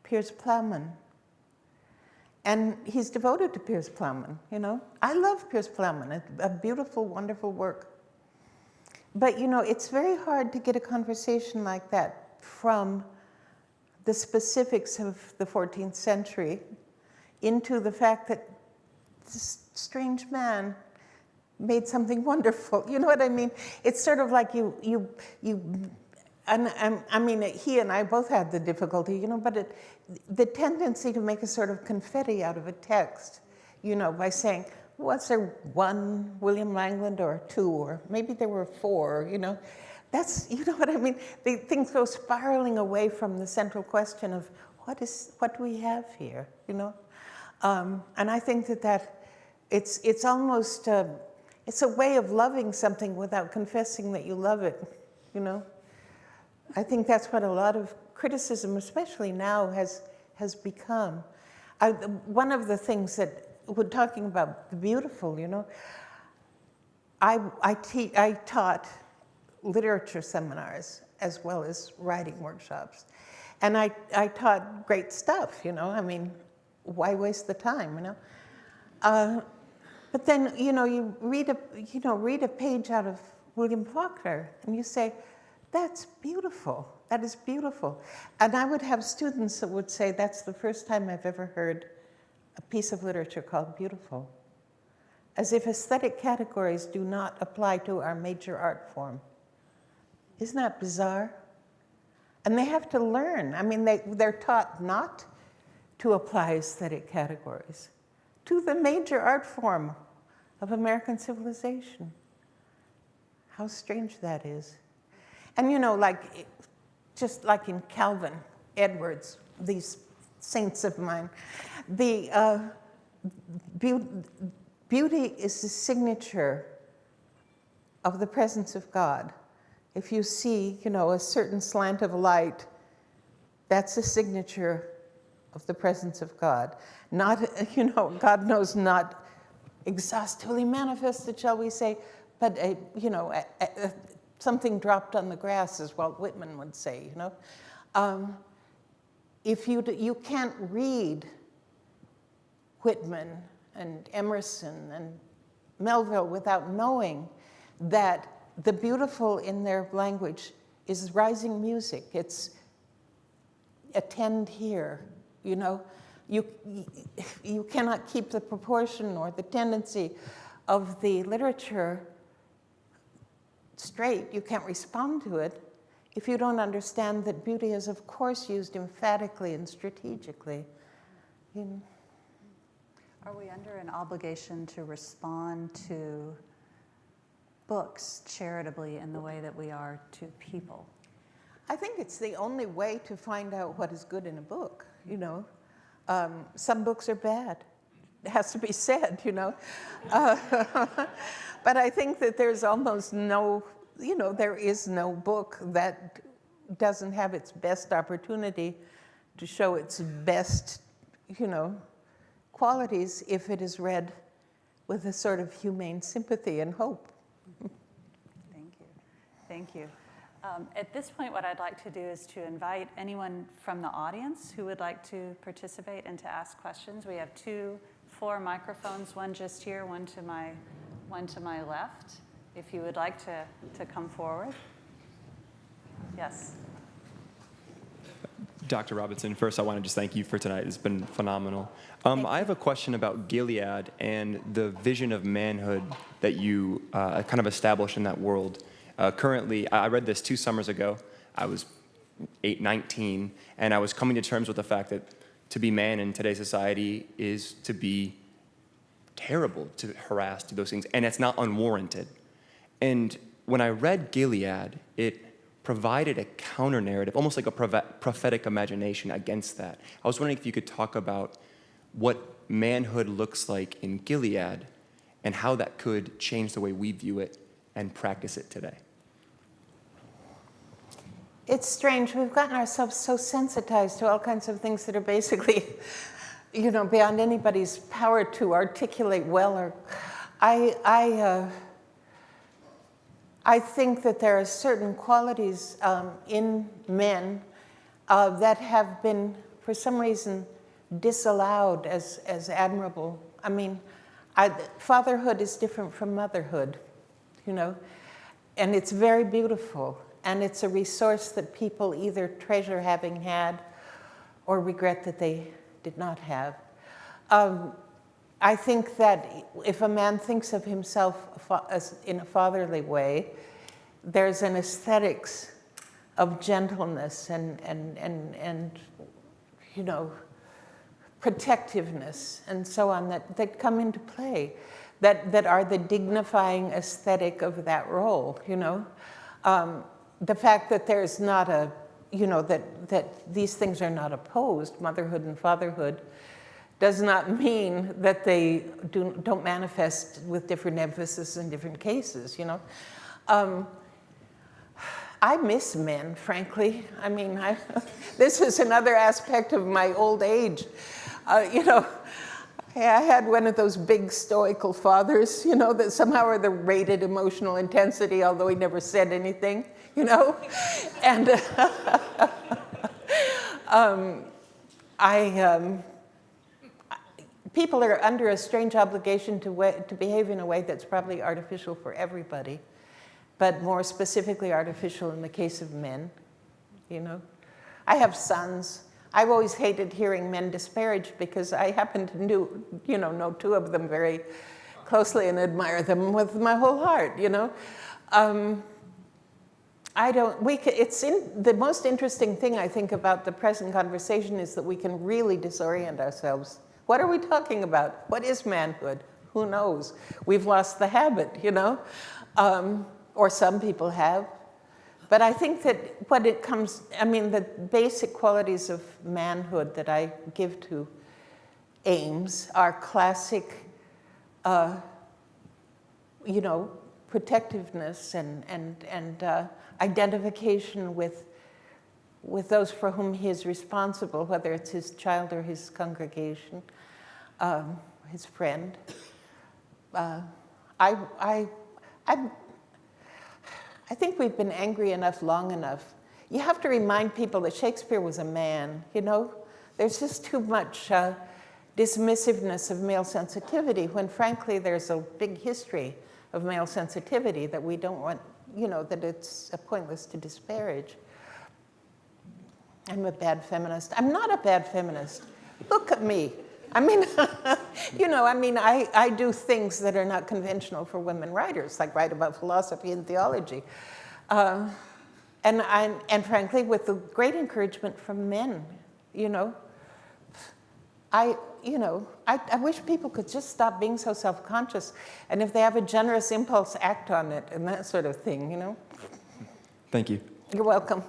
Piers Plowman. And he's devoted to Piers Plowman, you know. I love Piers Plowman, a beautiful, wonderful work. But, you know, it's very hard to get a conversation like that from the specifics of the 14th century into the fact that this strange man made something wonderful. You know what I mean? It's sort of like I mean, he and I both had the difficulty, you know, but the tendency to make a sort of confetti out of a text, you know, by saying, was there 1 William Langland or 2, or maybe there were 4, you know. That's, you know what I mean? Things go spiraling away from the central question of what do we have here, you know? And I think that it's almost, it's a way of loving something without confessing that you love it, you know? I think that's what a lot of criticism, especially now, has become. One of the things that, we're talking about the beautiful, you know, I taught literature seminars as well as writing workshops. And I taught great stuff, you know, I mean, why waste the time, you know? But then, you know, you read a page out of William Faulkner and you say, that's beautiful. That is beautiful. And I would have students that would say, that's the first time I've ever heard a piece of literature called beautiful. As if aesthetic categories do not apply to our major art form. Isn't that bizarre? And they have to learn. I mean, they're taught not to apply aesthetic categories to the major art form of American civilization. How strange that is. And you know, like, just like in Calvin, Edwards, these saints of mine, the beauty is the signature of the presence of God. If you see, you know, a certain slant of light, that's a signature of the presence of God. Not, you know, God knows, not exhaustively manifested, shall we say, but, you know, something dropped on the grass, as Walt Whitman would say, you know. If you can't read Whitman and Emerson and Melville without knowing that the beautiful in their language is rising music. It's attend here, you know. You cannot keep the proportion or the tendency of the literature straight. You can't respond to it if you don't understand that beauty is, of course, used emphatically and strategically. Are we under an obligation to respond to books charitably in the way that we are to people? I think it's the only way to find out what is good in a book, you know. Some books are bad. It has to be said, you know. But I think that there's almost no, you know, there is no book that doesn't have its best opportunity to show its best, you know, qualities if it is read with a sort of humane sympathy and hope. Thank you. Thank you. At this point, what I'd like to do is to invite anyone from the audience who would like to participate and to ask questions. We have 2 floor microphones, one just here, one to my left. If you would like to come forward. Yes. Dr. Robinson, first I want to just thank you for tonight. It's been phenomenal. I have a question about Gilead and the vision of manhood that you kind of established in that world. Currently, I read this 2 summers ago. I was 19, and I was coming to terms with the fact that to be man in today's society is to be terrible, to harass, to those things, and it's not unwarranted. And when I read Gilead, it provided a counter-narrative, almost like a prophetic imagination against that. I was wondering if you could talk about what manhood looks like in Gilead and how that could change the way we view it and practice it today. It's strange. We've gotten ourselves so sensitized to all kinds of things that are basically, you know, beyond anybody's power to articulate well. Or I think that there are certain qualities in men that have been, for some reason, disallowed as admirable. I mean, fatherhood is different from motherhood, you know, and it's very beautiful. And it's a resource that people either treasure having had or regret that they did not have. I think that if a man thinks of himself in a fatherly way, there's an aesthetics of gentleness and you know, protectiveness and so on that come into play, that are the dignifying aesthetic of that role, you know. The fact that there's not a, you know, that these things are not opposed, motherhood and fatherhood, does not mean that they don't manifest with different emphasis in different cases, you know. I miss men, frankly. I mean, this is another aspect of my old age. You know, I had one of those big stoical fathers, you know, that somehow are the rated emotional intensity, although he never said anything, you know. And people are under a strange obligation to behave in a way that's probably artificial for everybody, but more specifically artificial in the case of men, you know. I have sons. I've always hated hearing men disparaged because I happen to know 2 of them very closely and admire them with my whole heart, you know. The most interesting thing I think about the present conversation is that we can really disorient ourselves. What are we talking about? What is manhood? Who knows? We've lost the habit, or some people have. But I think that the basic qualities of manhood that I give to Ames are classic, protectiveness and identification with those for whom he is responsible, whether it's his child or his congregation, his friend. I think we've been angry enough long enough. You have to remind people that Shakespeare was a man, There's just too much dismissiveness of male sensitivity when, frankly, there's a big history of male sensitivity that we don't want, that it's pointless to disparage. I'm a bad feminist. I'm not a bad feminist. Look at me. I do things that are not conventional for women writers, like write about philosophy and theology. And frankly, with the great encouragement from men, I wish people could just stop being so self-conscious, and if they have a generous impulse, act on it, and that sort of thing, Thank you. You're welcome.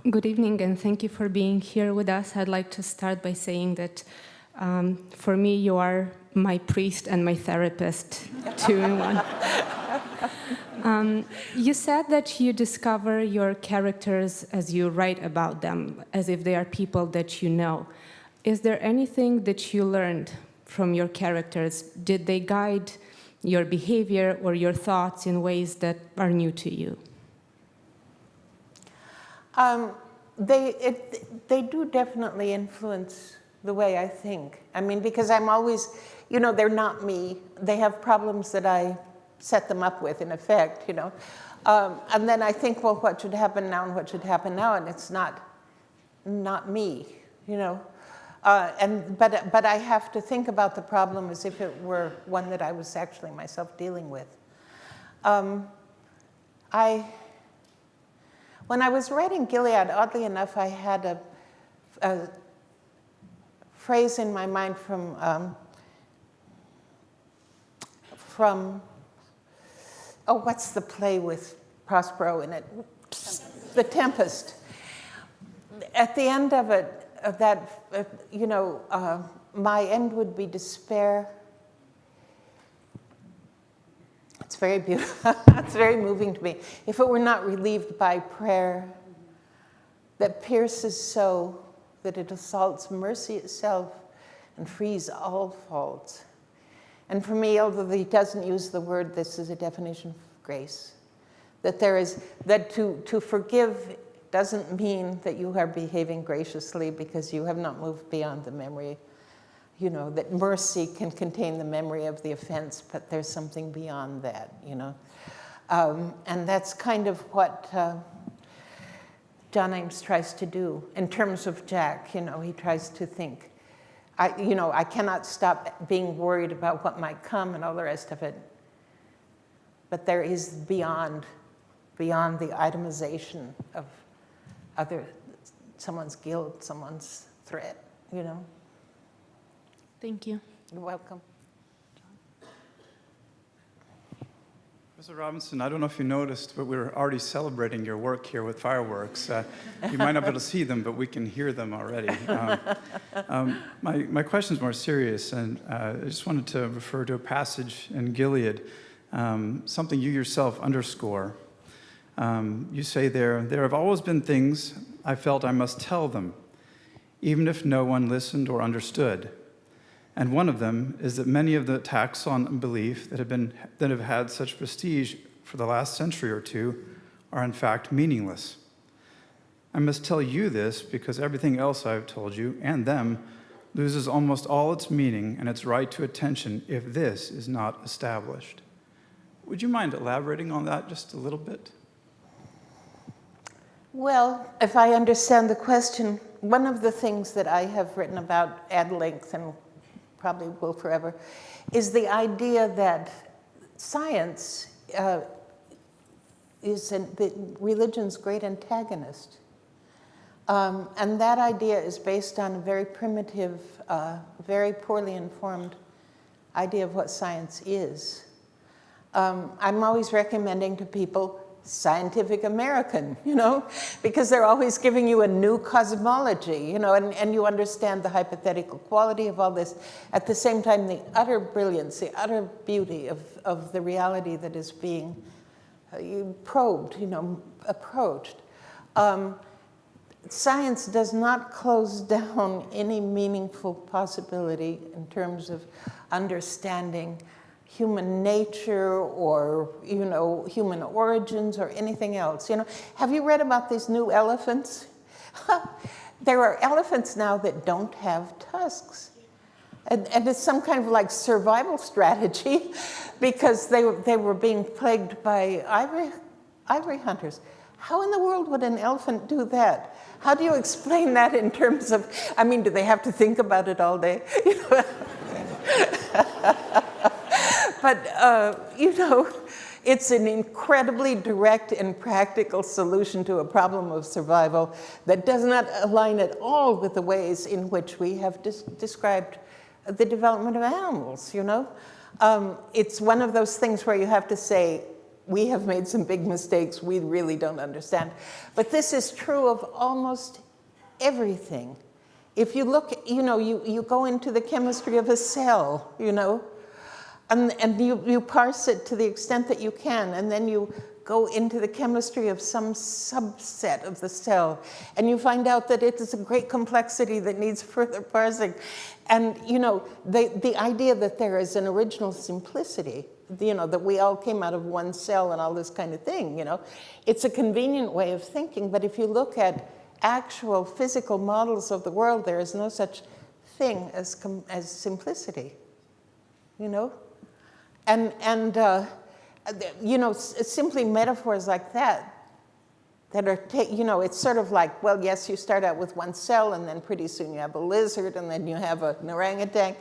Good evening, and thank you for being here with us. I'd like to start by saying that for me, you are my priest and my therapist, two in one. You said that you discover your characters as you write about them, as if they are people that you know. Is there anything that you learned from your characters? Did they guide your behavior or your thoughts in ways that are new to you? They do definitely influence the way I think. Because I'm always, they're not me. They have problems that I set them up with, in effect, And then I think, well, what should happen now and what should happen now? And it's not me, But I have to think about the problem as if it were one that I was actually myself dealing with. When I was writing Gilead, oddly enough, I had a phrase in my mind from what's the play with Prospero in it? The Tempest. At the end of it, my end would be despair. It's very beautiful. It's very moving to me. If it were not relieved by prayer that pierces so that it assaults mercy itself and frees all faults. And for me, although he doesn't use the word, this is a definition of grace. That to forgive doesn't mean that you are behaving graciously because you have not moved beyond the memory. That mercy can contain the memory of the offense, but there's something beyond that, And that's kind of what John Ames tries to do in terms of Jack. He tries to think, I cannot stop being worried about what might come and all the rest of it. But there is beyond the itemization of someone's guilt, someone's threat, Thank you. You're welcome. Professor Robinson, I don't know if you noticed, but we're already celebrating your work here with fireworks. You might not be able to see them, but we can hear them already. My question is more serious, and I just wanted to refer to a passage in Gilead, something you yourself underscore. You say there have always been things I felt I must tell them, even if no one listened or understood. And one of them is that many of the attacks on belief that have had such prestige for the last century or two are in fact meaningless. I must tell you this because everything else I've told you and them loses almost all its meaning and its right to attention if this is not established. Would you mind elaborating on that just a little bit? Well, if I understand the question, one of the things that I have written about ad length and probably will forever is the idea that science is the religion's great antagonist. And that idea is based on a very primitive, very poorly informed idea of what science is. I'm always recommending to people Scientific American, because they're always giving you a new cosmology, and you understand the hypothetical quality of all this. At the same time, the utter brilliance, the utter beauty of the reality that is being probed, approached. Science does not close down any meaningful possibility in terms of understanding human nature or, human origins or anything else. Have you read about these new elephants? There are elephants now that don't have tusks. And it's some kind of like survival strategy because they were being plagued by ivory hunters. How in the world would an elephant do that? How do you explain that in terms of, do they have to think about it all day? But, it's an incredibly direct and practical solution to a problem of survival that does not align at all with the ways in which we have described the development of animals, It's one of those things where you have to say, we have made some big mistakes we really don't understand. But this is true of almost everything. If you look, you go into the chemistry of a cell, and you parse it to the extent that you can, and then you go into the chemistry of some subset of the cell, and you find out that it is a great complexity that needs further parsing. And, the idea that there is an original simplicity, that we all came out of one cell and all this kind of thing, it's a convenient way of thinking, but if you look at actual physical models of the world, there is no such thing as simplicity, And simply metaphors like that are, it's sort of like, well, yes, you start out with one cell, and then pretty soon you have a lizard, and then you have an orangutan.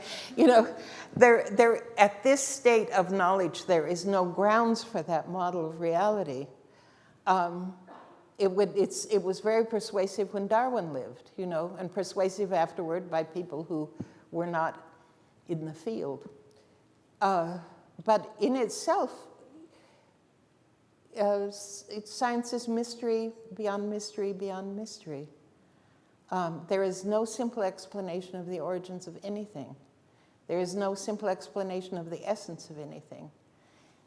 At this state of knowledge, there is no grounds for that model of reality. It was very persuasive when Darwin lived, and persuasive afterward by people who were not in the field. But in itself, science is mystery beyond mystery beyond mystery. There is no simple explanation of the origins of anything. There is no simple explanation of the essence of anything.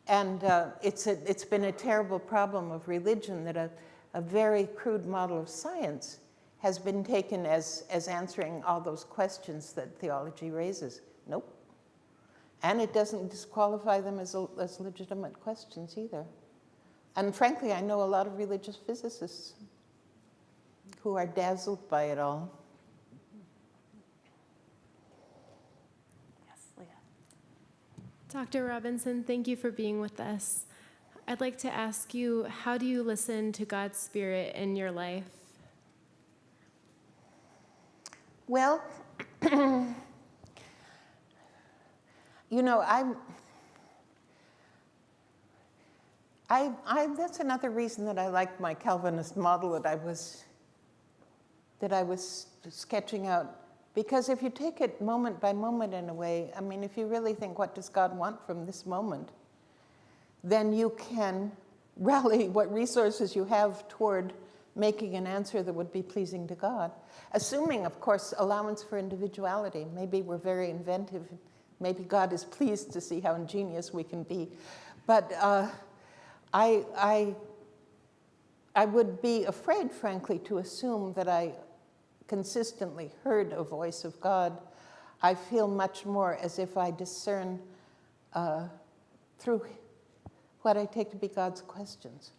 And it's been a terrible problem of religion that a very crude model of science has been taken as answering all those questions that theology raises. Nope. And it doesn't disqualify them as legitimate questions either. And frankly, I know a lot of religious physicists who are dazzled by it all. Yes, Leah. Dr. Robinson, thank you for being with us. I'd like to ask you, how do you listen to God's Spirit in your life? Well, that's another reason that I like my Calvinist model that I was sketching out. Because if you take it moment by moment in a way, if you really think, what does God want from this moment? Then you can rally what resources you have toward making an answer that would be pleasing to God. Assuming, of course, allowance for individuality. Maybe we're very inventive. Maybe God is pleased to see how ingenious we can be. But I would be afraid, frankly, to assume that I consistently heard a voice of God. I feel much more as if I discern through what I take to be God's questions.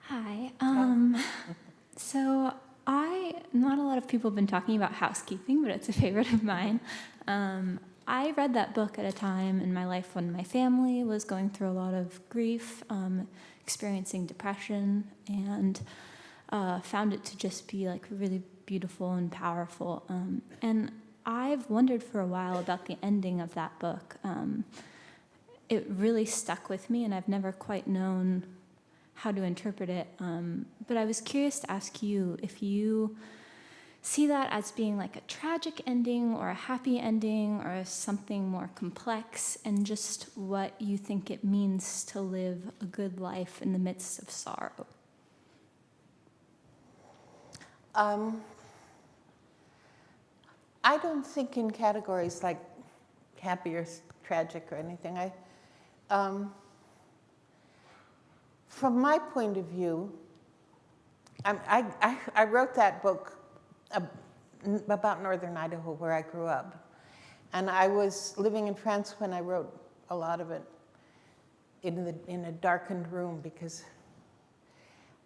Hi. So not a lot of people have been talking about housekeeping, but it's a favorite of mine. I read that book at a time in my life when my family was going through a lot of grief, experiencing depression, and found it to just be like really beautiful and powerful. And I've wondered for a while about the ending of that book. It really stuck with me, and I've never quite known how to interpret it. But I was curious to ask you if you see that as being like a tragic ending or a happy ending or something more complex, and just what you think it means to live a good life in the midst of sorrow. I don't think in categories like happy or tragic or anything. From my point of view, I wrote that book about northern Idaho, where I grew up. And I was living in France when I wrote a lot of it in a darkened room,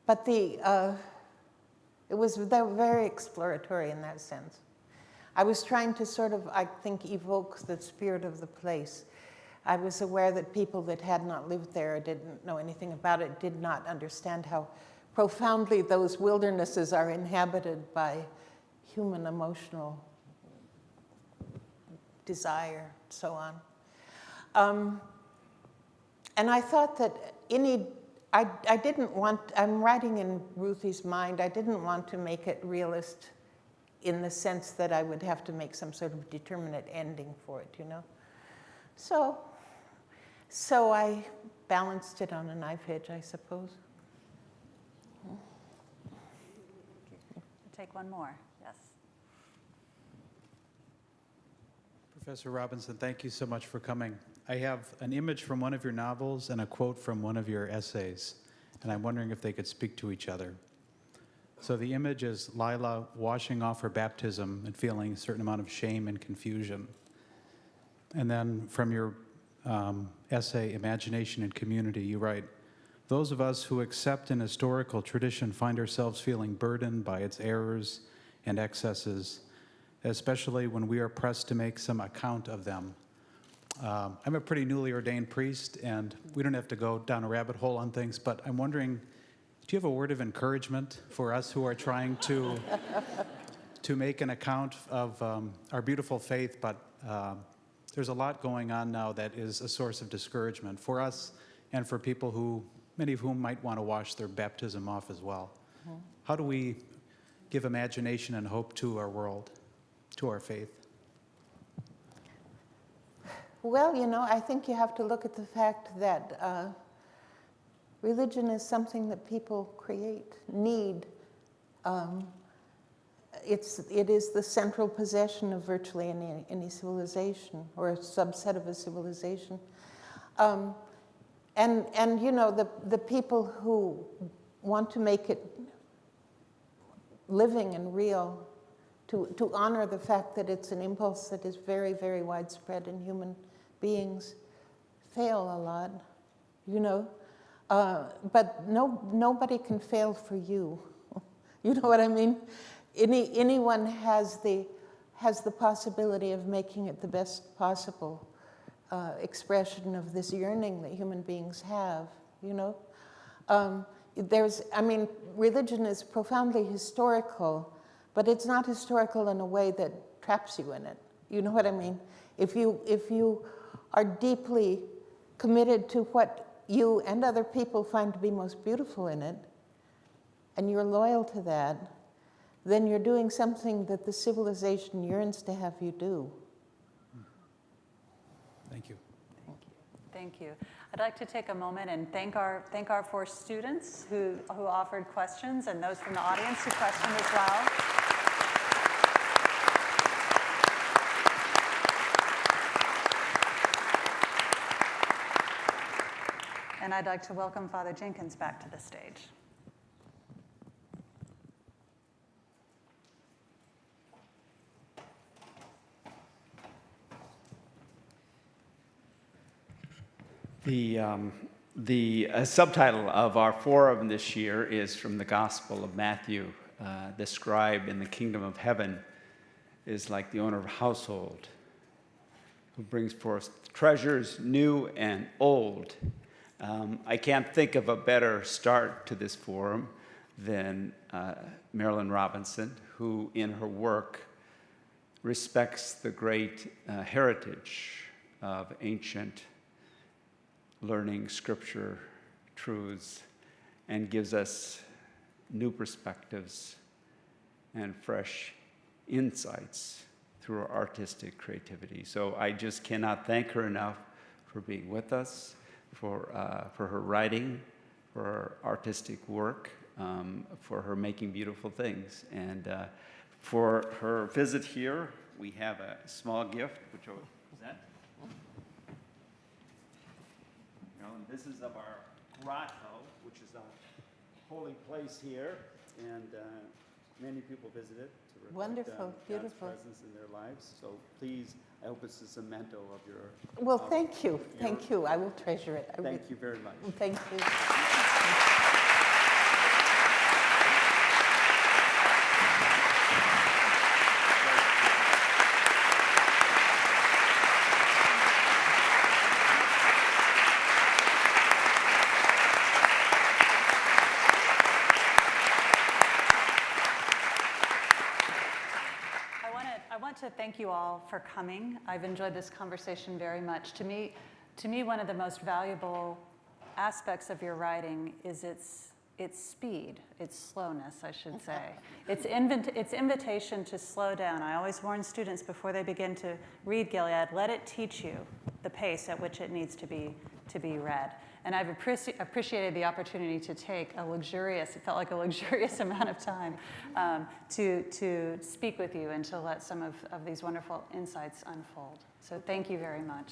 but it was very exploratory in that sense. I was trying to sort of, I think, evoke the spirit of the place. I was aware that people that had not lived there or didn't know anything about it did not understand how profoundly those wildernesses are inhabited by human emotional desire, so on. And I thought that I didn't want, I'm writing in Ruthie's mind, I didn't want to make it realist in the sense that I would have to make some sort of determinate ending for it, you know? So I balanced it on a knife edge, I suppose. We'll take one more, yes. Professor Robinson, thank you so much for coming. I have an image from one of your novels and a quote from one of your essays, and I'm wondering if they could speak to each other. So the image is Lila washing off her baptism and feeling a certain amount of shame and confusion. And then from your essay, Imagination and Community, you write, "Those of us who accept an historical tradition find ourselves feeling burdened by its errors and excesses, especially when we are pressed to make some account of them." I'm a pretty newly ordained priest, and we don't have to go down a rabbit hole on things, but I'm wondering, do you have a word of encouragement for us who are trying to make an account of our beautiful faith, but there's a lot going on now that is a source of discouragement for us and for people who, many of whom might want to wash their baptism off as well. Mm-hmm. How do we give imagination and hope to our world, to our faith? Well, you know, I think you have to look at the fact that religion is something that people create, need. It is the central possession of virtually any civilization, or a subset of a civilization. And you know, the people who want to make it living and real, to honor the fact that it's an impulse that is very, very widespread in human beings, fail a lot, you know. But nobody can fail for you. You know what I mean? Anyone has the possibility of making it the best possible expression of this yearning that human beings have, you know? Religion is profoundly historical, but it's not historical in a way that traps you in it. You know what I mean? If you are deeply committed to what you and other people find to be most beautiful in it, and you're loyal to that, then you're doing something that the civilization yearns to have you do. Thank you. Thank you. Thank you. I'd like to take a moment and thank our 4 students who offered questions, and those from the audience who questioned as well. And I'd like to welcome Father Jenkins back to the stage. The subtitle of our forum this year is from the Gospel of Matthew. The scribe in the kingdom of heaven is like the owner of a household who brings forth treasures new and old. I can't think of a better start to this forum than Marilynne Robinson, who in her work respects the great heritage of ancient learning, scripture, truths, and gives us new perspectives and fresh insights through her artistic creativity. So I just cannot thank her enough for being with us, for her writing, for her artistic work, for her making beautiful things. And for her visit here, we have a small gift, which I'll present. This is of our grotto, which is a holy place here, and many people visit it to reflect Wonderful, beautiful. God's presence in their lives. So please, I hope it's a memento of your. Well, thank you. Thank you. I will treasure it. Thank you very much. Thank you. To thank you all for coming. I've enjoyed this conversation very much. To me, one of the most valuable aspects of your writing is its speed, its slowness, I should say. Its invitation to slow down. I always warn students before they begin to read Gilead, let it teach you the pace at which it needs to be read. And I've appreciated the opportunity to take it felt like a luxurious amount of time to speak with you and to let some of these wonderful insights unfold. So thank you very much.